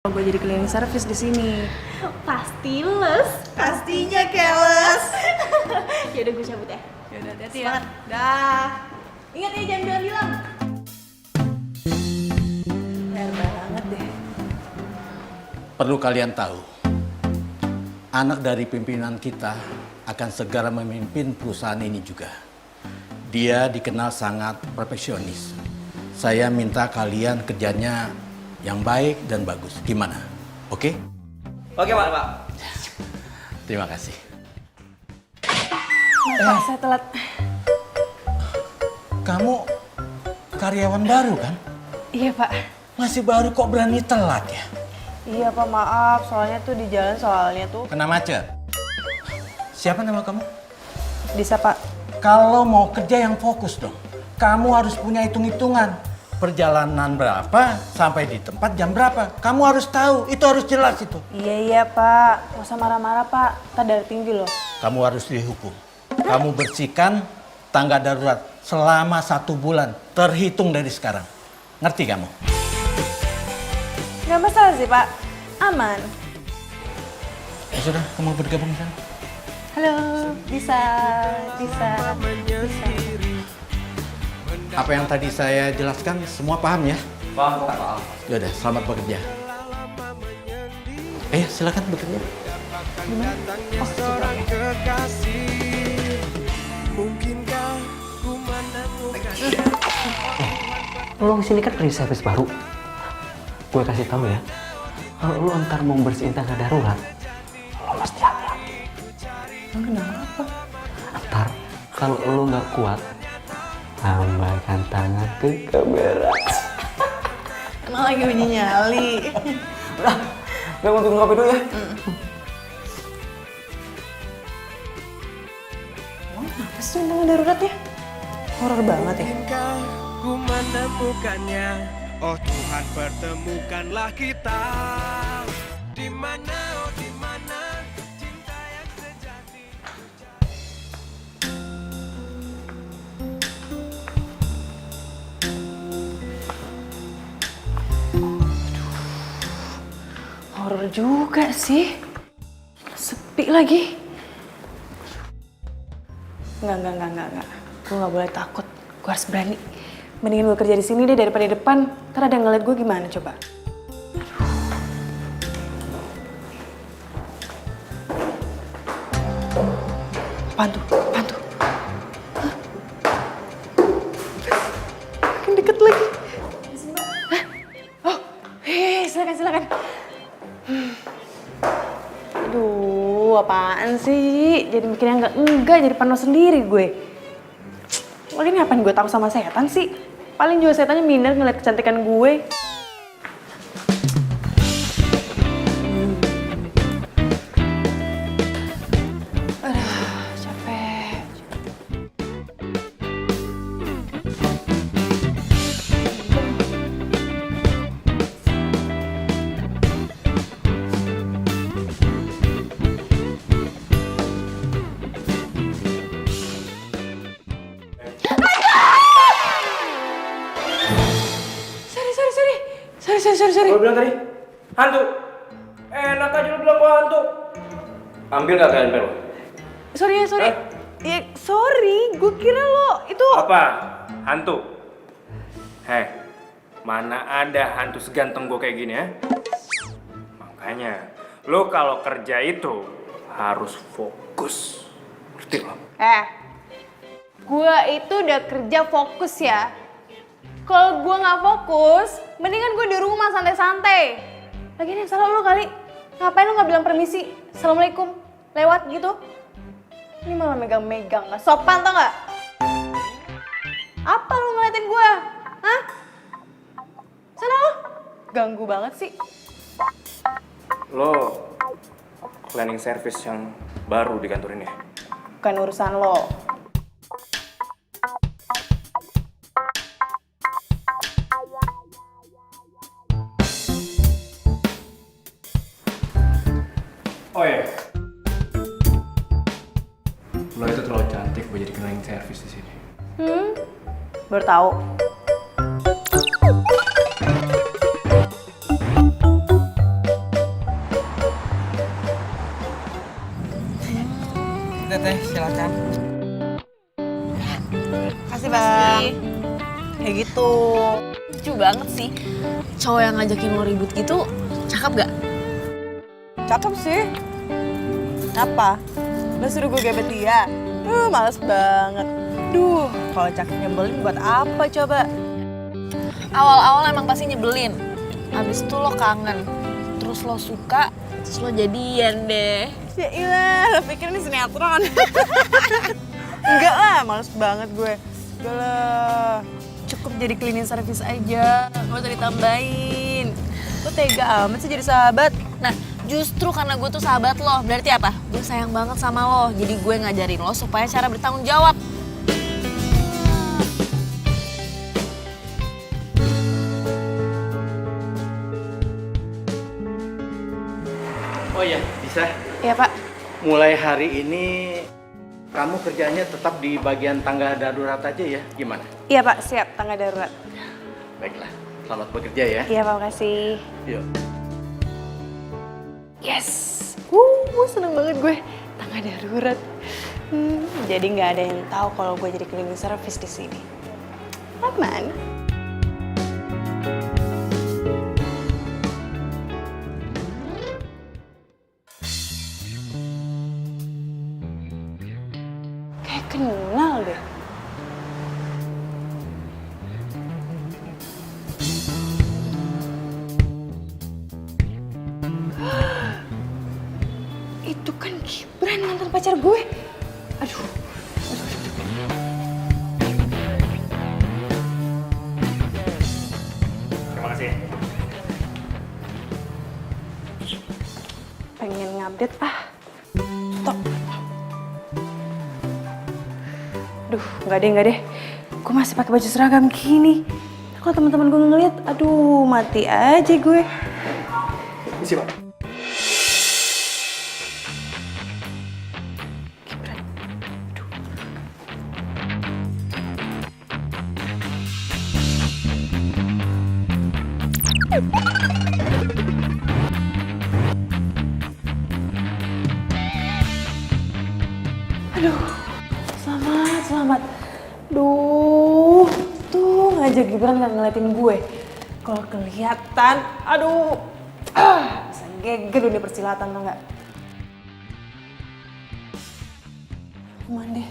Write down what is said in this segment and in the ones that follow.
Gue jadi cleaning service di sini. Pasti les. Pastinya keles. Ya udah gue cabut ya. Ya udah hati-hati ya. Semangat. Dah. Ingat ya jangan bilang-bilang. Bener banget deh. Perlu kalian tahu, anak dari pimpinan kita akan segera memimpin perusahaan ini juga. Dia dikenal sangat perfeksionis. Saya minta kalian kerjanya yang baik dan bagus. Gimana? Oke? Oke, Pak. Terima kasih. Maaf, saya telat. Kamu karyawan baru kan? Iya, Pak. Masih baru kok berani telat ya? Iya, Pak, maaf. Soalnya tuh di jalan soalnya tuh. Kena macet. Siapa nama kamu? Bisa, Pak. Kalau mau kerja yang fokus dong. Kamu harus punya hitung-hitungan. Perjalanan berapa, sampai di tempat jam berapa. Kamu harus tahu, itu harus jelas itu. Iya, Pak. Nggak usah marah-marah, Pak. Kita darah tinggi loh. Kamu harus dihukum. Kamu bersihkan tangga darurat selama 1 bulan. Terhitung dari sekarang. Ngerti kamu? Nggak masalah sih, Pak. Aman. Ya sudah, kamu bergabung di sana. Halo, bisa. Apa yang tadi saya jelaskan semua paham ya? Paham, Pak. Yaudah, selamat bekerja. Silakan bekerja. Lo kesini kan cleaning service baru. Gue kasih tahu ya, kalau lo ntar mau bersihin tangga darurat, lo mesti hati-hati. Kenapa? Ntar kalau lo nggak kuat, tambahkan tangan ke kamera. Emang lagi bunyi nyali. Udah, gue mau bikin kopi dulu ya. Apa sih undangan darurat ya? Horor banget ya. Ku menemukannya, oh Tuhan pertemukanlah kita. Di mana, oh di mana cinta yang sejati. Horor juga sih. Sepi lagi. Enggak. Gue nggak boleh takut. Gue harus berani. Mendingan gue kerja di sini deh daripada di depan. Ntar ada yang ngeliat gue gimana coba. Apaan tuh? Hah? Makin deket lagi. Hah? Oh, silakan. Aduh, apaan sih? Jadi mikirnya enggak jadi panas sendiri gue. Lagi ngapain gue takut sama setan sih? Paling juga setannya minder ngeliat kecantikan gue. Aduh, capek. Sorry. Gue bilang tadi, hantu. Enak aja lu bilang gua hantu. Ambil gak kalian pel? Sorry. Ya, sorry. Gue kira lo itu... Apa? Hantu? Heh, mana ada hantu seganteng gua kayak gini ya? Makanya, lo kalau kerja itu harus fokus. Ngerti lo? Gue itu udah kerja fokus ya. Kalau gue nggak fokus, mendingan gue di rumah santai-santai. Lagian yang salah lu kali. Ngapain lu nggak bilang permisi? Assalamualaikum. Lewat gitu. Ini malah megang-megang. Nggak sopan tau nggak? Apa lu ngeliatin gue? Hah? Sana lu. Ganggu banget sih. Lo cleaning service yang baru di kantor ini ya? Bukan urusan lo. Oh iya. Lo itu terlalu cantik buat jadi cleaning service di sini. Baru tahu. gitu. Lucu banget sih. Cowok yang ngajakin lo ribut gitu, cakep gak? Cakep sih. Apa? Lo suruh gue gebet dia? Males banget. Duh, kalau cakep nyebelin buat apa coba? Awal-awal emang pasti nyebelin. Abis itu lo kangen. Terus lo suka, terus lo jadian deh. Ya ilah, lo pikir ini sinetron? Enggak lah, males banget gue. Udah lah, cukup jadi cleaning service aja, gak usah ditambahin. Lo tega amat sih jadi sahabat. Nah, justru karena gue tuh sahabat lo, berarti apa? Gue sayang banget sama lo, jadi gue ngajarin lo supaya cara bertanggung jawab. Oh iya, bisa. Iya pak. Mulai hari ini kamu kerjanya tetap di bagian tangga darurat aja ya? Gimana? Iya pak, siap, tangga darurat. Baiklah, selamat bekerja ya. Iya pak, makasih. Yuk. Yes, seneng banget gue. Tangga darurat. Jadi nggak ada yang tahu kalau gue jadi cleaning service di sini. Aman. Kayak kenal deh. Itu kan Gibran, mantan pacar gue. Aduh. Terima kasih. Pengen ngupdate Stop. Aduh, nggak deh. Gue masih pakai baju seragam gini. Kalau teman-teman gue ngeliat, aduh mati aja gue. Isi, Pak. Aduh, selamat. Duh, tuh ngajak Gibran gak ngeliatin gue. Kalau kelihatan, aduh, bisa geger dunia persilatan tau gak? Aman deh.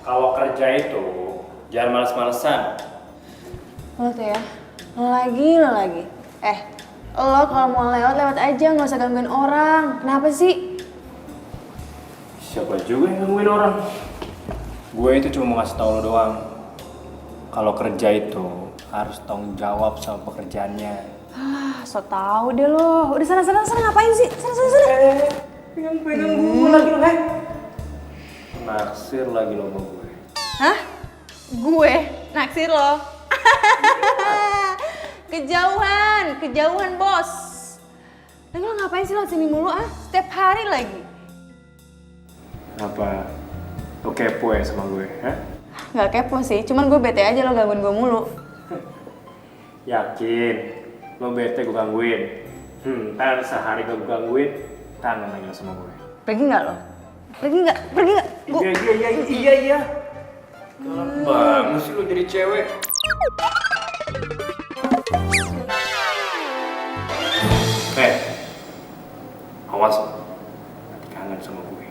Kalau kerja itu jangan males-malesan. Lo tuh ya, lo lagi. Lo kalau mau lewat aja, nggak usah gangguin orang. Kenapa sih? Siapa juga yang gangguin orang? Gue itu cuma mau ngasih tau lo doang. Kalau kerja itu harus tanggung jawab sama pekerjaannya. So tau deh lo. Udah sana ngapain sih? Sana. Pegang gue lagi lo, naksir lagi lo sama gue. Hah? Gue naksir lo? Kejauhan bos. Lagi lo ngapain sih lo sini mulu Setiap hari lagi. Apa? Lo kepo ya sama gue, Gak kepo sih, cuman gue bete aja lo gangguin gue mulu. Yakin? Lo bete gue gangguin? Ntar sehari gue gangguin, kangen lagi lo sama gue. Pergi gak lo? Pergi gak? Iya. Galak banget sih lo jadi cewek. Awas lo. Kangen sama gue.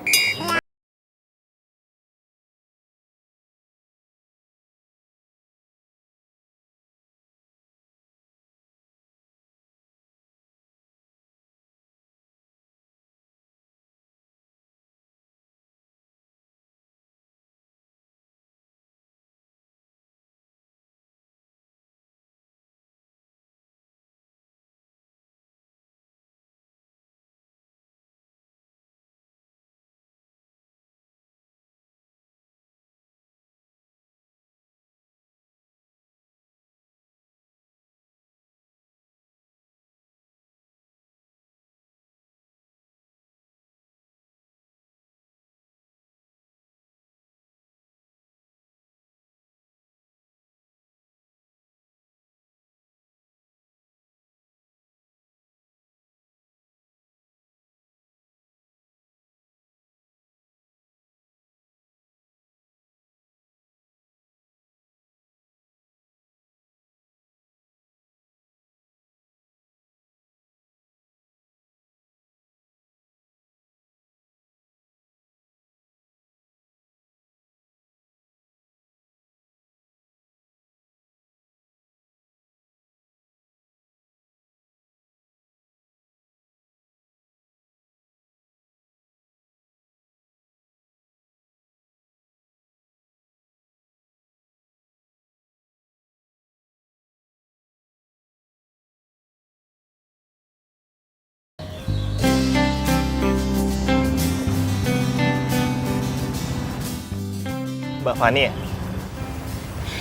Mbak Fani ya?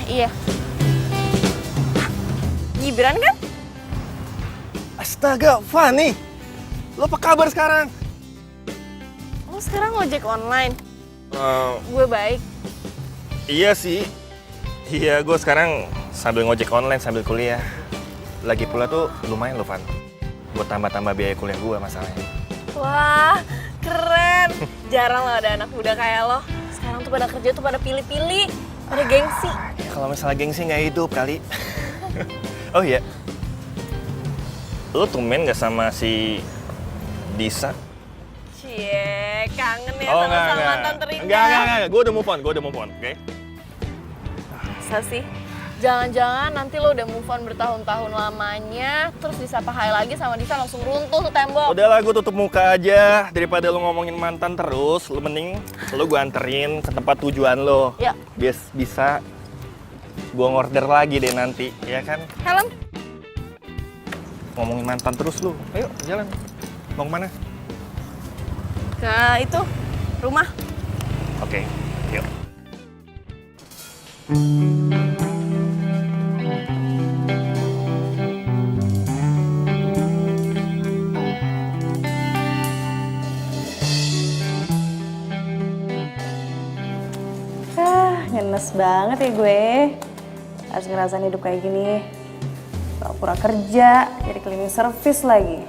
Iya. Gibran kan? Astaga, Fani! Lo apa kabar sekarang? Lo sekarang ngojek online. Gue baik. Iya sih. Iya, gue sekarang sambil ngojek online sambil kuliah. Lagi pula tuh lumayan loh, Van. Buat tambah-tambah biaya kuliah gue masalahnya. Wah, keren. Jarang lah ada anak muda kayak lo. Sekarang tuh pada kerja tuh pada pilih-pilih, pada gengsi. Ya, kalau misalnya gengsi nggak hidup kali. Oh iya. Lo tumben nggak sama si Disa? Cie, kangen ya sama mantan terindah. Enggak. Gue udah move on, oke? Masa sih? Jangan-jangan nanti lo udah move on bertahun-tahun lamanya, terus disapa hai lagi sama Disa langsung runtuh tuh tembok. Udahlah, gue tutup muka aja. Daripada lo ngomongin mantan terus, lo mending lo gue anterin ke tempat tujuan lo. Ya. Biar bisa gue ngorder lagi deh nanti, ya kan? Helm? Ngomongin mantan terus lo. Ayo, jalan. Mau kemana? Ke itu, rumah. Oke, yuk. Ngenes banget ya gue. Harus ngerasain hidup kayak gini. Pura-pura kerja, jadi cleaning service lagi.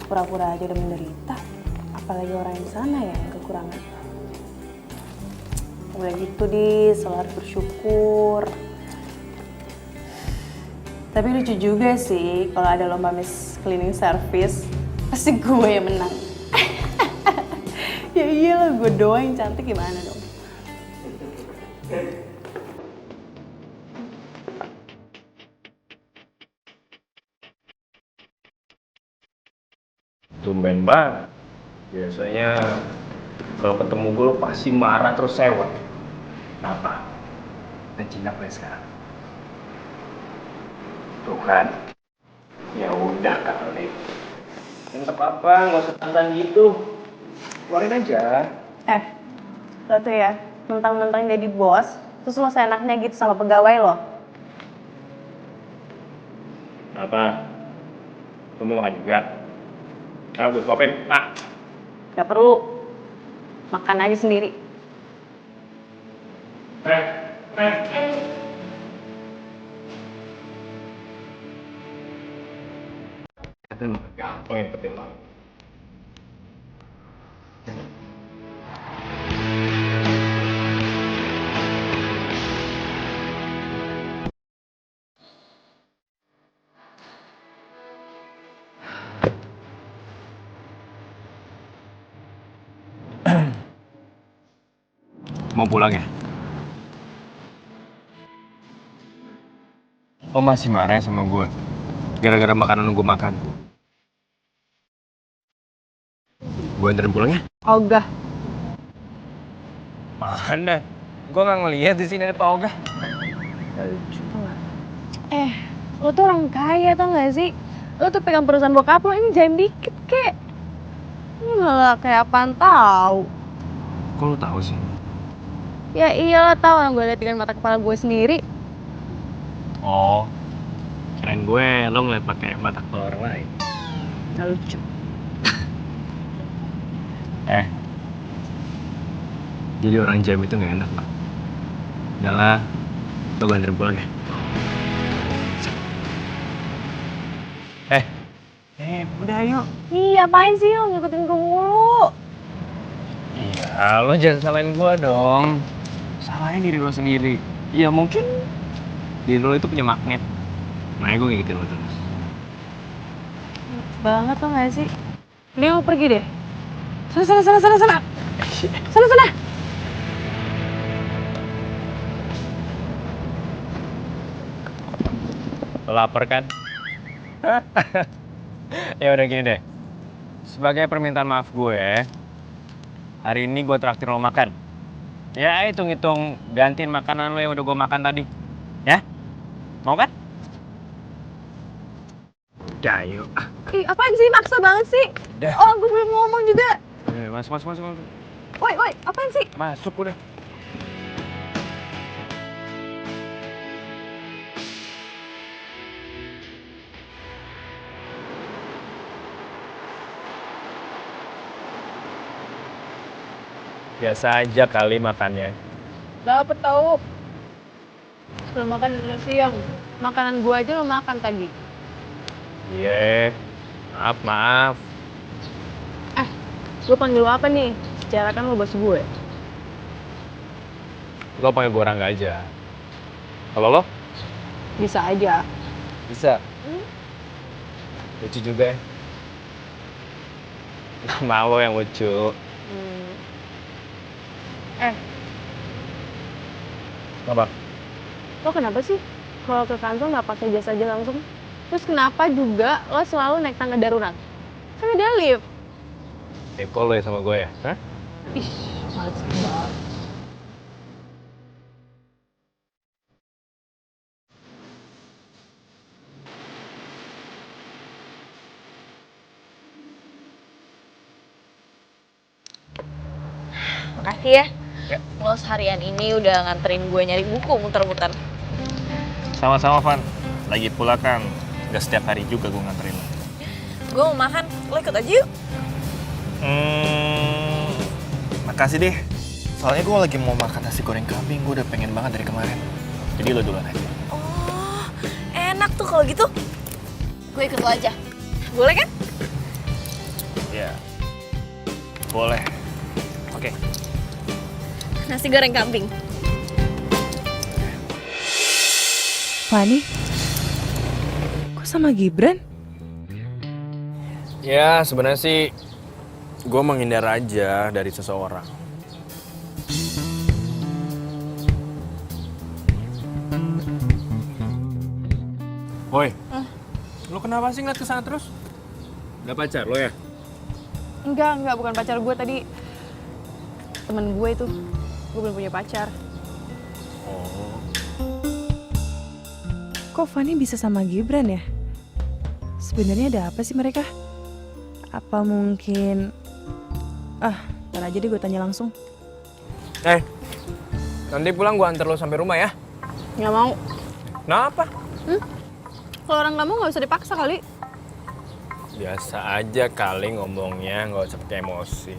Pura-pura aja udah menderita. Apalagi orang di sana ya yang kekurangan. Boleh gitu selalu harus bersyukur. Tapi lucu juga sih kalau ada lomba Miss Cleaning Service, pasti gue yang menang. Ya iyalah, gue doang yang cantik, gimana dong? Tumben banget. Biasanya kalau ketemu gue lo pasti marah terus sewot. Kenapa? Dan Cina play sekarang. Tuh kan. Ya udah kali. Nggak apa-apa, nggak usah tantang gitu. Keluarin aja. Lo tuh ya, mentang-mentang jadi bos, terus lo seenaknya gitu sama pegawai lo. Apa? Lo mau makan juga? Ah, gue suapin. Ah. Gak perlu, makan aja sendiri. Gampang yang penting lo. Mau pulang ya? Oh masih marah ya sama gue? Gara-gara makanan gue makan? Gue anterin pulang ya? Ogah. Mana? Gue nggak ngeliat di sini ada Pak Ogah. Lo tuh orang kaya tau gak sih? Lo tuh pegang perusahaan bokap lo, ini jaim dikit kek. Malah kayak apaan tau. Kok lo tahu sih? Ya iyalah tau, orang gue liat dengan mata kepala gue sendiri. Oh, keren gue lo ngeliat pakai mata kepala orang lain. Gak lucu. Jadi orang jam itu nggak enak, Pak. Udahlah, lo gue anterin pulang ya. Udah yuk. Iya, apain sih lo ngikutin gue mulu? Iya, lo jangan salahin gue dong. Salahin diri lo sendiri. Ya mungkin diri lo itu punya magnet. Makanya gue ngikutin lo terus. Banget lo gak sih? Dia mau pergi deh. Sana. Sana. Lo lapar kan? Ya udah gini deh. Sebagai permintaan maaf gue, hari ini gue traktir lo makan. Ya hitung-hitung gantiin makanan lo yang udah gue makan tadi. Ya? Mau kan? Udah yuk. Ih, apaan sih? Maksa banget sih. Udah. Oh, gue belum ngomong juga. Masuk. Woi, apaan sih? Masuk udah. Biasa aja kali makannya. Dapet tau. Belum makan udah siang. Makanan gua aja lo makan tadi. Iya, maaf. Gue panggil lo apa nih? Secara kan lo bos gue. Lo panggil gue Rangga aja. Kalau lo? Bisa aja. Bisa. Lucu juga ya. Nama lo yang lucu. Apa? Lo kenapa sih kalau ke kantor nggak pakai jas aja langsung? Terus kenapa juga lo selalu naik tangga darurat? Kan ada lift. Kepo lo ya sama gue ya? Hah? Ih, males banget. Makasih ya. Lo seharian ini udah nganterin gue nyari buku muter-muter. Sama-sama, Van. Lagi pula kan, gak setiap hari juga gue nganterin lo. Gue mau makan, lo ikut aja yuk. Makasih deh. Soalnya gue lagi mau makan nasi goreng kambing, gue udah pengen banget dari kemarin. Jadi lo duluan aja. Oh, enak tuh kalau gitu. Gue ikut lo aja. Boleh kan? Ya, boleh. Oke. Nasi goreng kambing. Fani, kok sama Gibran? Ya, sebenarnya sih gue menghindar aja dari seseorang. Woi, lo kenapa sih ngeliat kesana terus? Gak pacar lo ya? Enggak, bukan pacar gue tadi. Temen gue itu. Gue belum punya pacar. Oh. Kok Fani bisa sama Gibran ya? Sebenarnya ada apa sih mereka? Apa mungkin... ntar aja deh gue tanya langsung. Nanti pulang gue antar lo sampai rumah ya. Nggak mau. Kenapa? Kalau orang nggak mau nggak usah dipaksa kali. Biasa aja kali ngomongnya, nggak usah pakai emosi.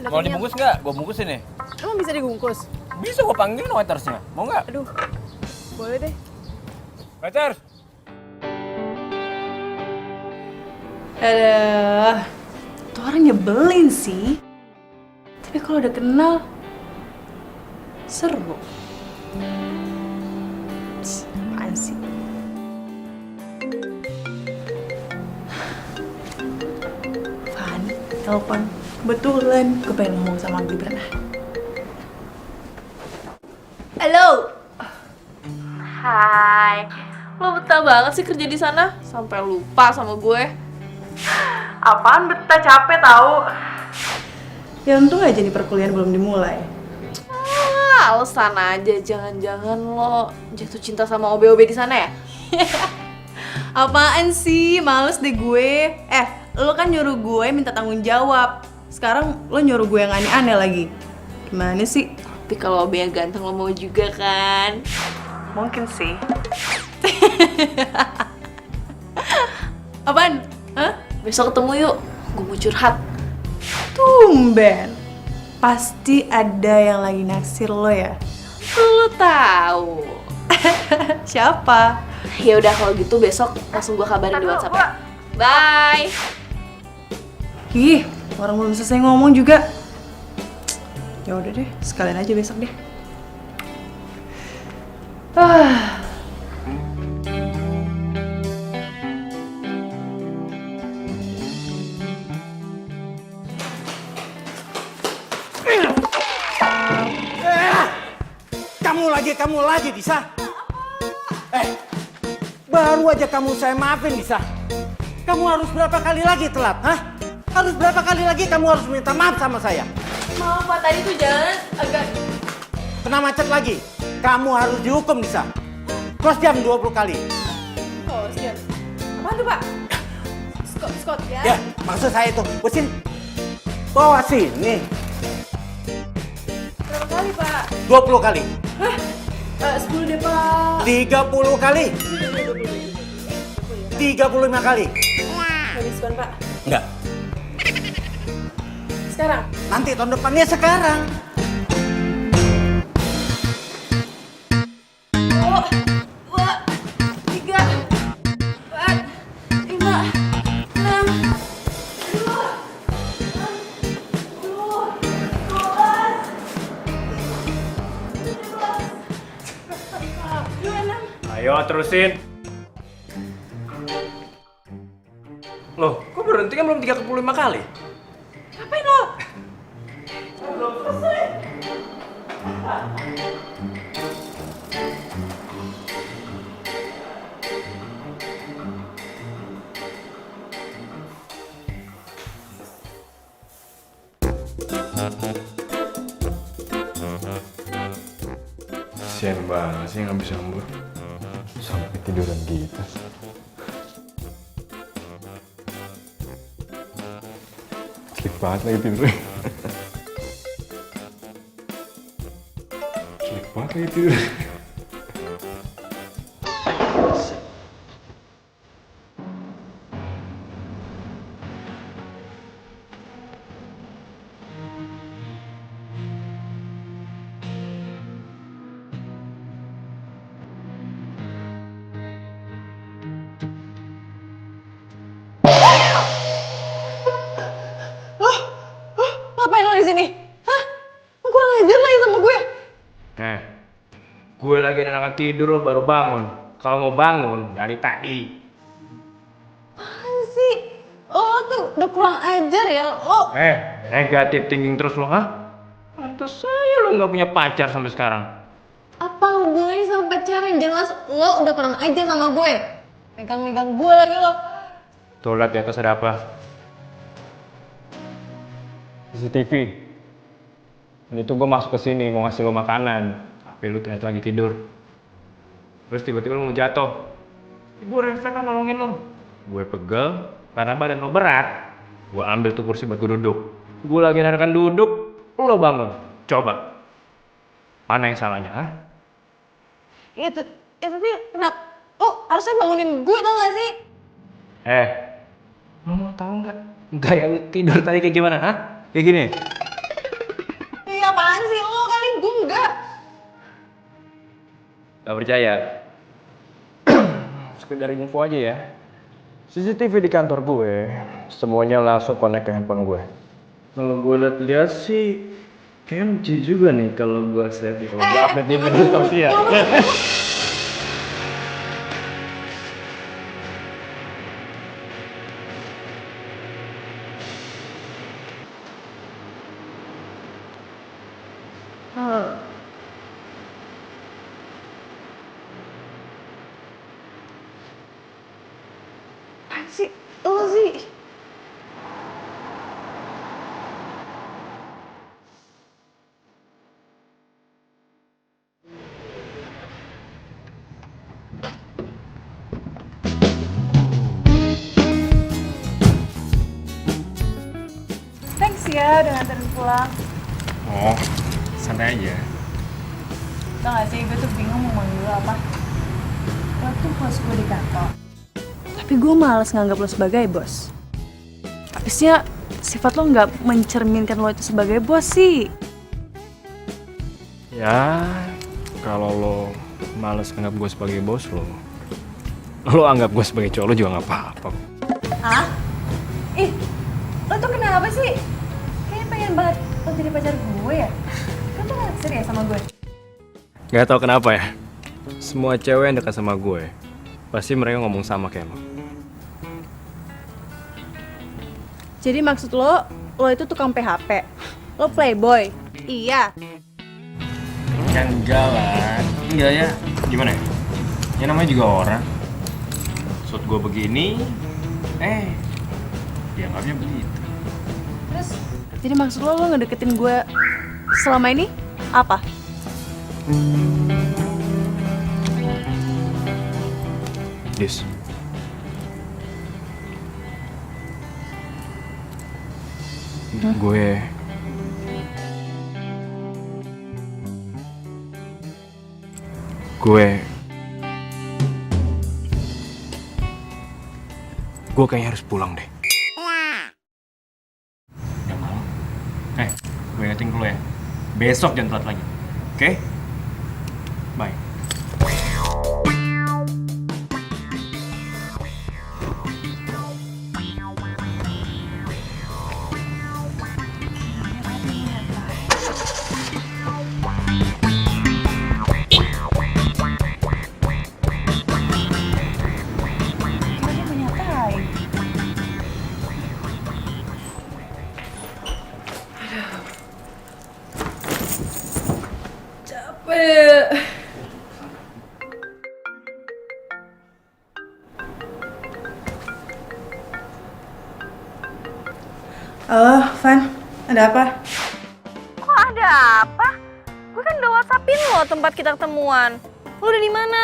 Mau dibungkus nggak? Gue bungkusin ya. Emang bisa dibungkus? Bisa gue panggil waitersnya. Mau nggak? Aduh, boleh deh. Waiters! Aduh, tuh orang nyebelin sih. Tapi kalau udah kenal, seru. Apaan sih? Fan, telepon. Kebetulan gue pengen ngomong sama Gibran. Halo. Hai. Lo betah banget sih kerja di sana sampai lupa sama gue. Apaan betah, capek tahu. Ya untung aja nih perkuliahan belum dimulai. Alasan aja, jangan-jangan lo jatuh cinta sama OB-OB di sana ya? Apaan sih? Males deh gue. Lo kan nyuruh gue minta tanggung jawab. Sekarang lo nyuruh gue yang aneh-aneh lagi. Gimana sih? Tapi kalau OB yang ganteng lo mau juga kan? Mungkin sih. Apaan? Hah? Besok ketemu yuk, gue mau curhat. Tumben. Pasti ada yang lagi naksir lo ya? Lo tahu. Siapa? Ya udah kalau gitu besok langsung gue kabarin di WhatsApp ya. Bye. Ih, orang belum selesai ngomong juga. Ya udah deh, sekalian aja besok deh. Kamu lagi, Disa. Baru aja kamu saya maafin, Disa. Kamu harus berapa kali lagi telat, hah? Harus berapa kali lagi kamu harus minta maaf sama saya? Maaf Pak, tadi tuh jalan agak... Kena macet lagi. Kamu harus dihukum, Disa. Cross jam 20 kali. Oh, siap. Apaan tuh Pak? Scott ya? Ya, maksud saya itu, Usin, bawa sini. Berapa kali Pak? 20 kali. 10 deh Pak. 30 kali. 35 kali. Gak diskon Pak? Enggak. Sekarang. Nanti tahun depannya sekarang. Dua, tiga, empat, lima, enam, Ayo terusin. Loh, kok berhenti kan belum 35 kali? ngapain lo? Kasian banget sih nggak bisa ngembur. Sampai tiduran gitu. Sleep banget lagi tidurnya. Sleep banget lagi tidurnya. Ngapain lo di sini? Hah? Gue ngajar lagi sama gue. Gue lagi enakan tidur lo baru bangun. Kalau mau bangun dari tadi. Apaan sih? Lo tuh udah kurang ajar ya. Lo Negatif thinking terus lo, ha? Pantes saya lo nggak punya pacar sampai sekarang. apa hubungannya sama pacaran? Jelas lo udah kurang ajar sama gue. Megang-megang gue lagi lo. Tuh lihat di atas ada apa? CCTV. Dan itu gue masuk ke sini mau ngasih lo makanan, tapi lu ternyata lagi tidur. Terus tiba-tiba lu mau jatuh. Gue refleks kan nolongin lo. Gue pegel karena badan lo berat. Gue ambil tuh kursi buat gue duduk. Gue lagi narakan duduk, lo bangun. Coba. Mana yang salahnya, ha? Ya tapi kenapa? Lo harusnya bangunin gue tau gak sih? Lo mau tahu nggak gaya lu tidur tadi kayak gimana, ha? Kayak gini. Iya apaan sih lo kali gue enggak. Gak percaya? Sekedar info aja ya. CCTV di kantor gue semuanya langsung connect ke handphone gue. Kalau gue lihat sih kayaknya lucu juga nih kalau gue save di kalau gue update di media sosial. Apaan sih? Lo sih? Thanks ya udah nganterin pulang. Oh, santai aja. Tau gak sih, gue tuh bingung mau manggil lo apa. Lo tuh bos gue di kantor. Tapi gue males nganggap lo sebagai bos. Habisnya sifat lo nggak mencerminkan lo itu sebagai bos sih. Ya, kalau lo males nganggap gue sebagai bos lo anggap gue sebagai cowok lo juga nggak apa-apa. Hah? Ih, lo tuh kenapa sih? Kayaknya pengen banget lo jadi pacar gue ya? Kan tuh gak naksir ya sama gue? Gak tau kenapa ya, semua cewek yang dekat sama gue pasti mereka ngomong sama kayak lo. Jadi maksud lo itu tukang PHP? Lo playboy? Iya. Ya enggak lah, enggak ya. Gimana ya? Ya namanya juga orang. Maksud gue begini, dianggapnya begitu. Terus, jadi maksud lo ngedeketin gue selama ini apa? Dis. Gue kayaknya harus pulang deh. Udah malam. Gue ingetin dulu ya. Besok jangan telat lagi. Oke? Bye. Halo, Van. Ada apa? Kok ada apa? Gue kan udah WhatsAppin lo tempat kita ketemuan. Lo udah di mana?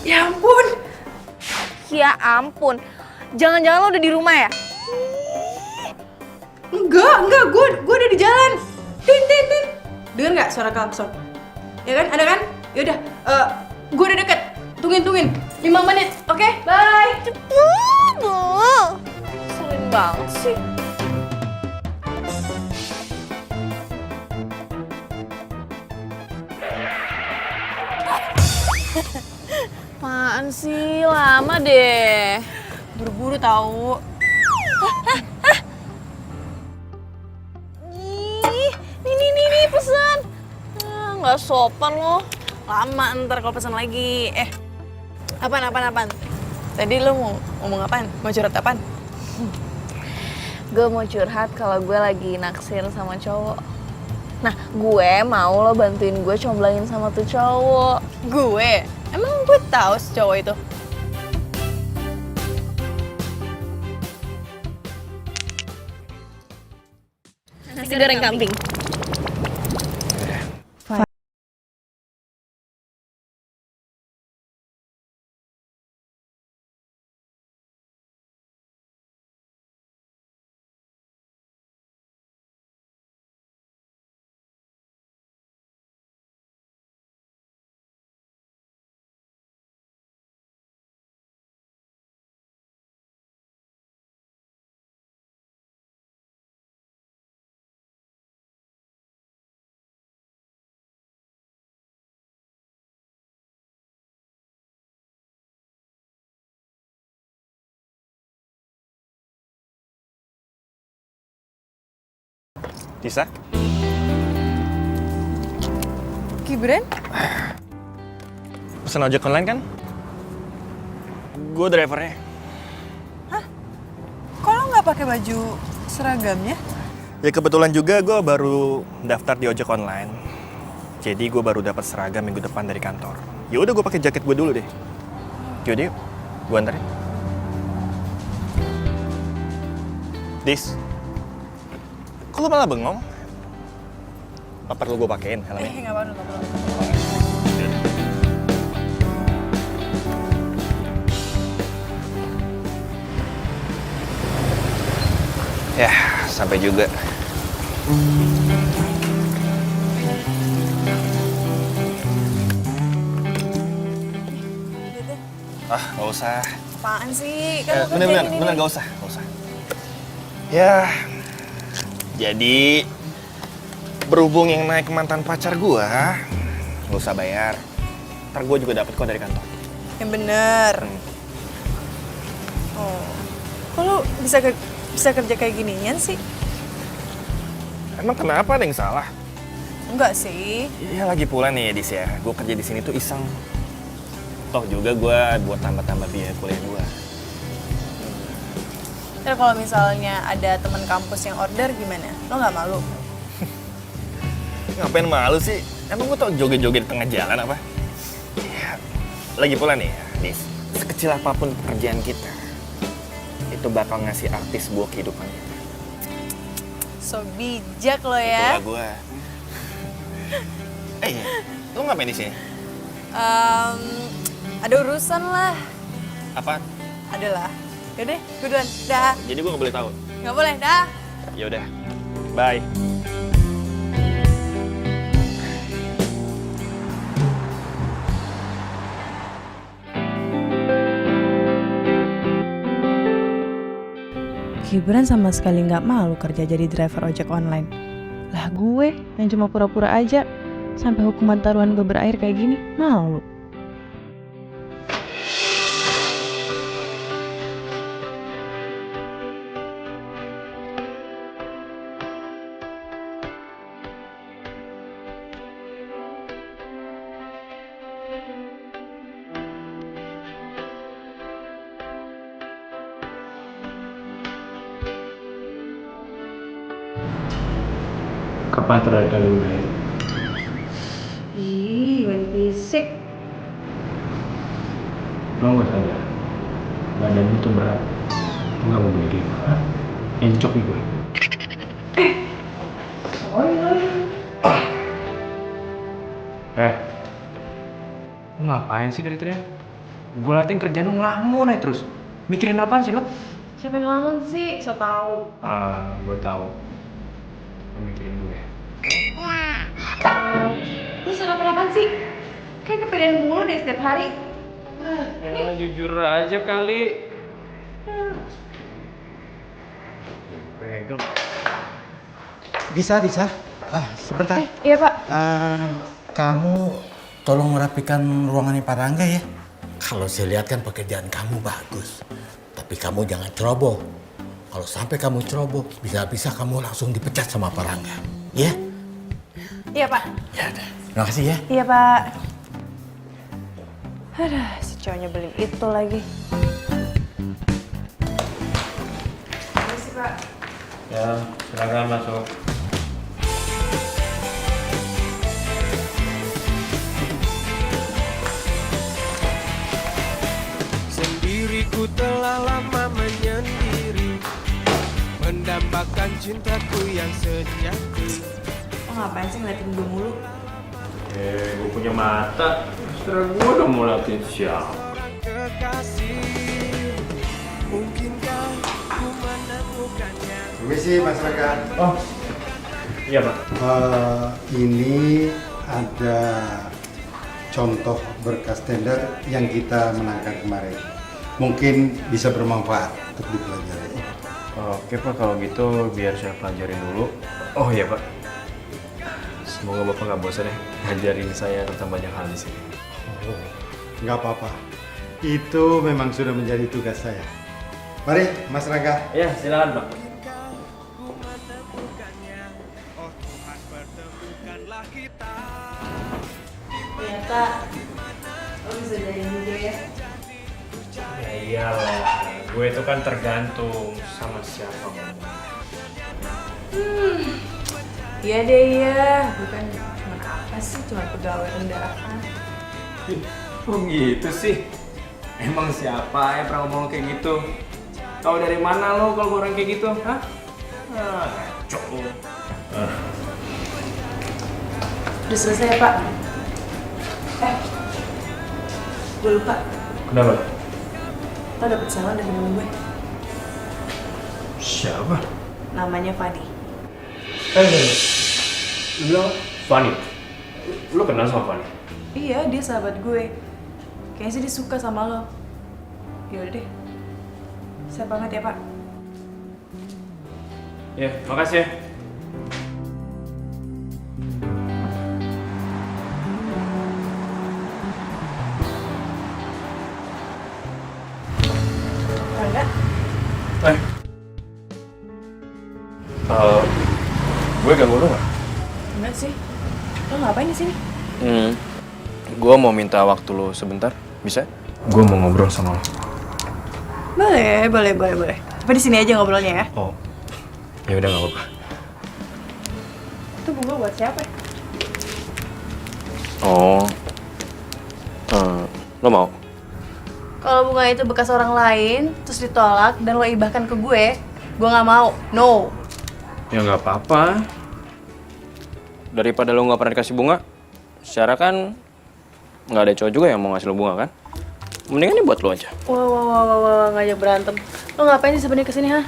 Ya ampun. Ya ampun. Jangan-jangan lo udah di rumah ya? Enggak. Gue udah di jalan. Tin. Dengar nggak suara klakson? Ya kan? Ada kan? Yaudah, gue udah deket. Tungguin. 5 menit, oke? Bye. Cepet lo. Sering banget sih. Apaan sih? Lama deh. Buru-buru tahu. Nih pesan. Nggak sopan lo. Lama ntar kalau pesan lagi. Apaan? Tadi lo mau ngomong apaan? Mau curhat apaan? Gue mau curhat kalau gue lagi naksir sama cowok. Nah, gue mau lo bantuin gue comblangin sama tuh cowok. Gue? Emang gue tahu si cowok itu? Nasi goreng kambing. Tisa? Gibran? Pesan ojek online kan? Gue drivernya. Kok lo nggak pakai baju seragamnya? Ya kebetulan juga gue baru daftar di ojek online. Jadi gue baru dapat seragam minggu depan dari kantor. Ya udah gue pakai jaket gue dulu deh. Yaudah yuk, gue anterin. Dis, kok lo malah bengong? Apa perlu gue pakein helmnya? Nggak perlu. Ya, sampai juga. Nggak usah. Apaan sih? Kan lo Bener, nggak usah. Ya, jadi berhubung yang naik mantan pacar gua, nggak usah bayar. Ntar gua juga dapet kok dari kantor. Yang bener. Oh, kok lo bisa kerja kayak ginian sih? Emang kenapa, ada yang salah? Enggak sih. Iya, lagi pula nih Dis ya, gua kerja di sini tuh iseng. Toh juga gua buat tambah-tambah biaya kuliah gua. Terus kalau misalnya ada teman kampus yang order gimana? Lo nggak malu? Ngapain malu sih? Emang gua tau joget-joget di tengah jalan apa? Ya, lagi pula nih, Dis, sekecil apapun pekerjaan kita, itu bakal ngasih artis buat kehidupan kita. So bijak lo ya. Itulah gua. Lu ngapain di sini? Ada urusan lah. Apa? Adalah. Yaudah, gue duluan. Dah. Jadi gua nggak boleh tahu. Nggak boleh, dah. Ya udah. Bye. Gibran sama sekali nggak malu kerja jadi driver ojek online. Lah gue yang cuma pura-pura aja sampai hukuman taruhan gue berakhir kayak gini, malu. Kapan terakhir kali lu main? Ih, main fisik. Lo gak sadar? Badan lu tuh berat. Lu gak mau beli game? Hah? Encok nih gue. Lu ngapain sih dari tadi? Gue latihan kerjaan lu ngelamun aja terus. Mikirin apaan sih lo? Siapa yang ngelamun sih? So tau. Gue tahu. Lu mikirin gue. Lu sarapan apaan sih? Kayak kepedean mulu deh setiap hari. Ya jujur aja kali. Pegang. Bisa. Sebentar. Iya pak. Kamu tolong merapikan ruangannya Pak Rangga ya. Kalau saya lihat kan pekerjaan kamu bagus. Tapi kamu jangan ceroboh. Kalau sampai kamu ceroboh, bisa-bisa kamu langsung dipecat sama Pak Rangga. Ya? Iya pak. Ya udah. Terima kasih ya. Iya pak. Aduh, si cowoknya beli itu lagi. Makasih pak. Ya, silakan masuk. Sendiriku telah lama menyendiri, mendambakan cintaku yang sejati. Lo ngapain sih ngeliatin gue mulu? Gue punya mata. Setelah gue udah mau latihan siapa? Kekasih, mungkinkah ku menemukannya? Permisi Mas Rangga. Oh, iya Pak. Ini ada contoh berkas tender yang kita menangkan kemarin. Mungkin bisa bermanfaat untuk dipelajari. Oke Pak, kalau gitu biar saya pelajarin dulu. Oh iya Pak. Semoga Bapak nggak bosan ya ngajarin saya tentang banyak hal di sini. Nggak apa-apa. Itu memang sudah menjadi tugas saya. Mari Mas Rangga. Iya, silakan Pak. Ternyata lo bisa jadiin juga ya. Ya iyalah, gue itu kan tergantung sama siapa ngomong. Iya deh iya, bukan cuma apa sih, cuma pegawai rendahan. Oh gitu sih. Emang siapa yang pernah ngomong kayak gitu? Tahu dari mana lo kalau orang kayak gitu? Hah? Ngaco. Udah selesai ya pak? Gue lupa, Kenapa? lo dapet salon dari temen gue. Siapa? Namanya Fani. Lu bilang Fanny? Lu kenal sama Fanny? Iya, dia sahabat gue. Kayaknya sih dia suka sama lo. Yaudah deh. Saya banget ya pak. Ya, makasih ya. Rangga? Gue ganggu lu nggak? Enggak sih. Lo ngapain di sini? Gue mau minta waktu lo sebentar, bisa? Gue mau ngobrol sama lo. Boleh. Tapi di sini aja ngobrolnya ya. Oh, ya udah nggak apa-apa. Itu bunga buat siapa? Oh, lo mau? Kalau bunga itu bekas orang lain, terus ditolak dan lo ibahkan ke gue nggak mau. No. Ya nggak apa-apa. Daripada lo nggak pernah dikasih bunga, secara kan nggak ada cowok juga yang mau ngasih lo bunga kan? Mendingan ini buat lo aja. Wah, ngajak berantem. Lo ngapain sih sebenarnya kesini, ha?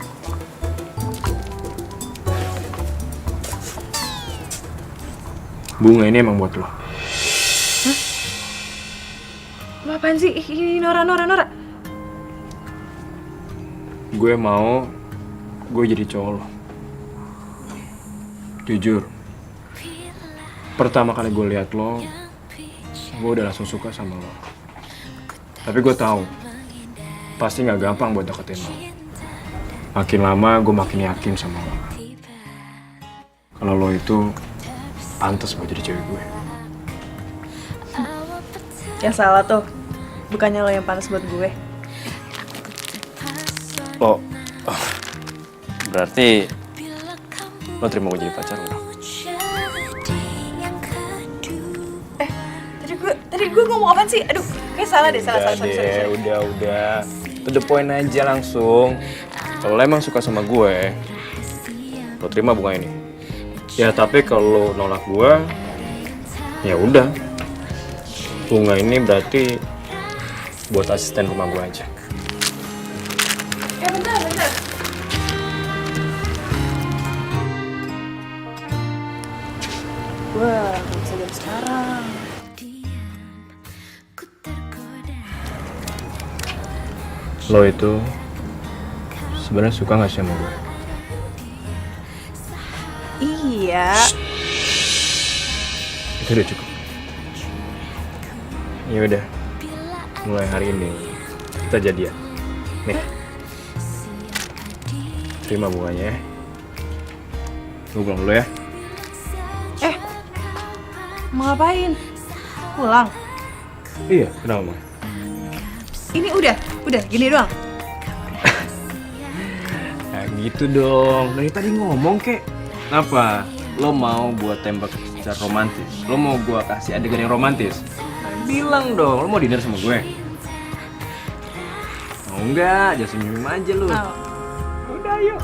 Bunga ini emang buat lo. Lo apaan sih? Ih, Nora. Gue mau gue jadi cowok lo. Jujur, pertama kali gue lihat lo, gue udah langsung suka sama lo. Tapi gue tahu, pasti nggak gampang buat deketin lo. Makin lama gue makin yakin sama lo. Kalau lo itu pantas buat jadi cewek gue. Yang salah tuh, bukannya lo yang pantas buat gue. Oh, berarti lo terima gue jadi pacar lo? Tadi gue ngomong apaan sih? Aduh, kayak salah deh, salah. Sorry. Udah. To the point aja langsung. Kalau lo emang suka sama gue, lo terima bunga ini. Ya tapi kalau lo nolak gue, ya udah. Bunga ini berarti buat asisten rumah gue aja. Bentar. Gue nggak bisa jam sekarang. Lo itu sebenarnya suka nggak sih sama gue? Iya. Itu udah cukup. Ya udah, mulai hari ini kita jadian. Nih, terima bunganya ya. Gue pulang dulu ya. Mau ngapain? Pulang? Iya, kenapa Mang? Ini udah gini doang. Nah gitu dong, dari tadi ngomong kek. Apa? Lo mau buat tembak secara romantis? Lo mau gua kasih adegan yang romantis? Bilang dong, lo mau dinner sama gue? Mau enggak? Jangan senyum aja lo. Udah yuk.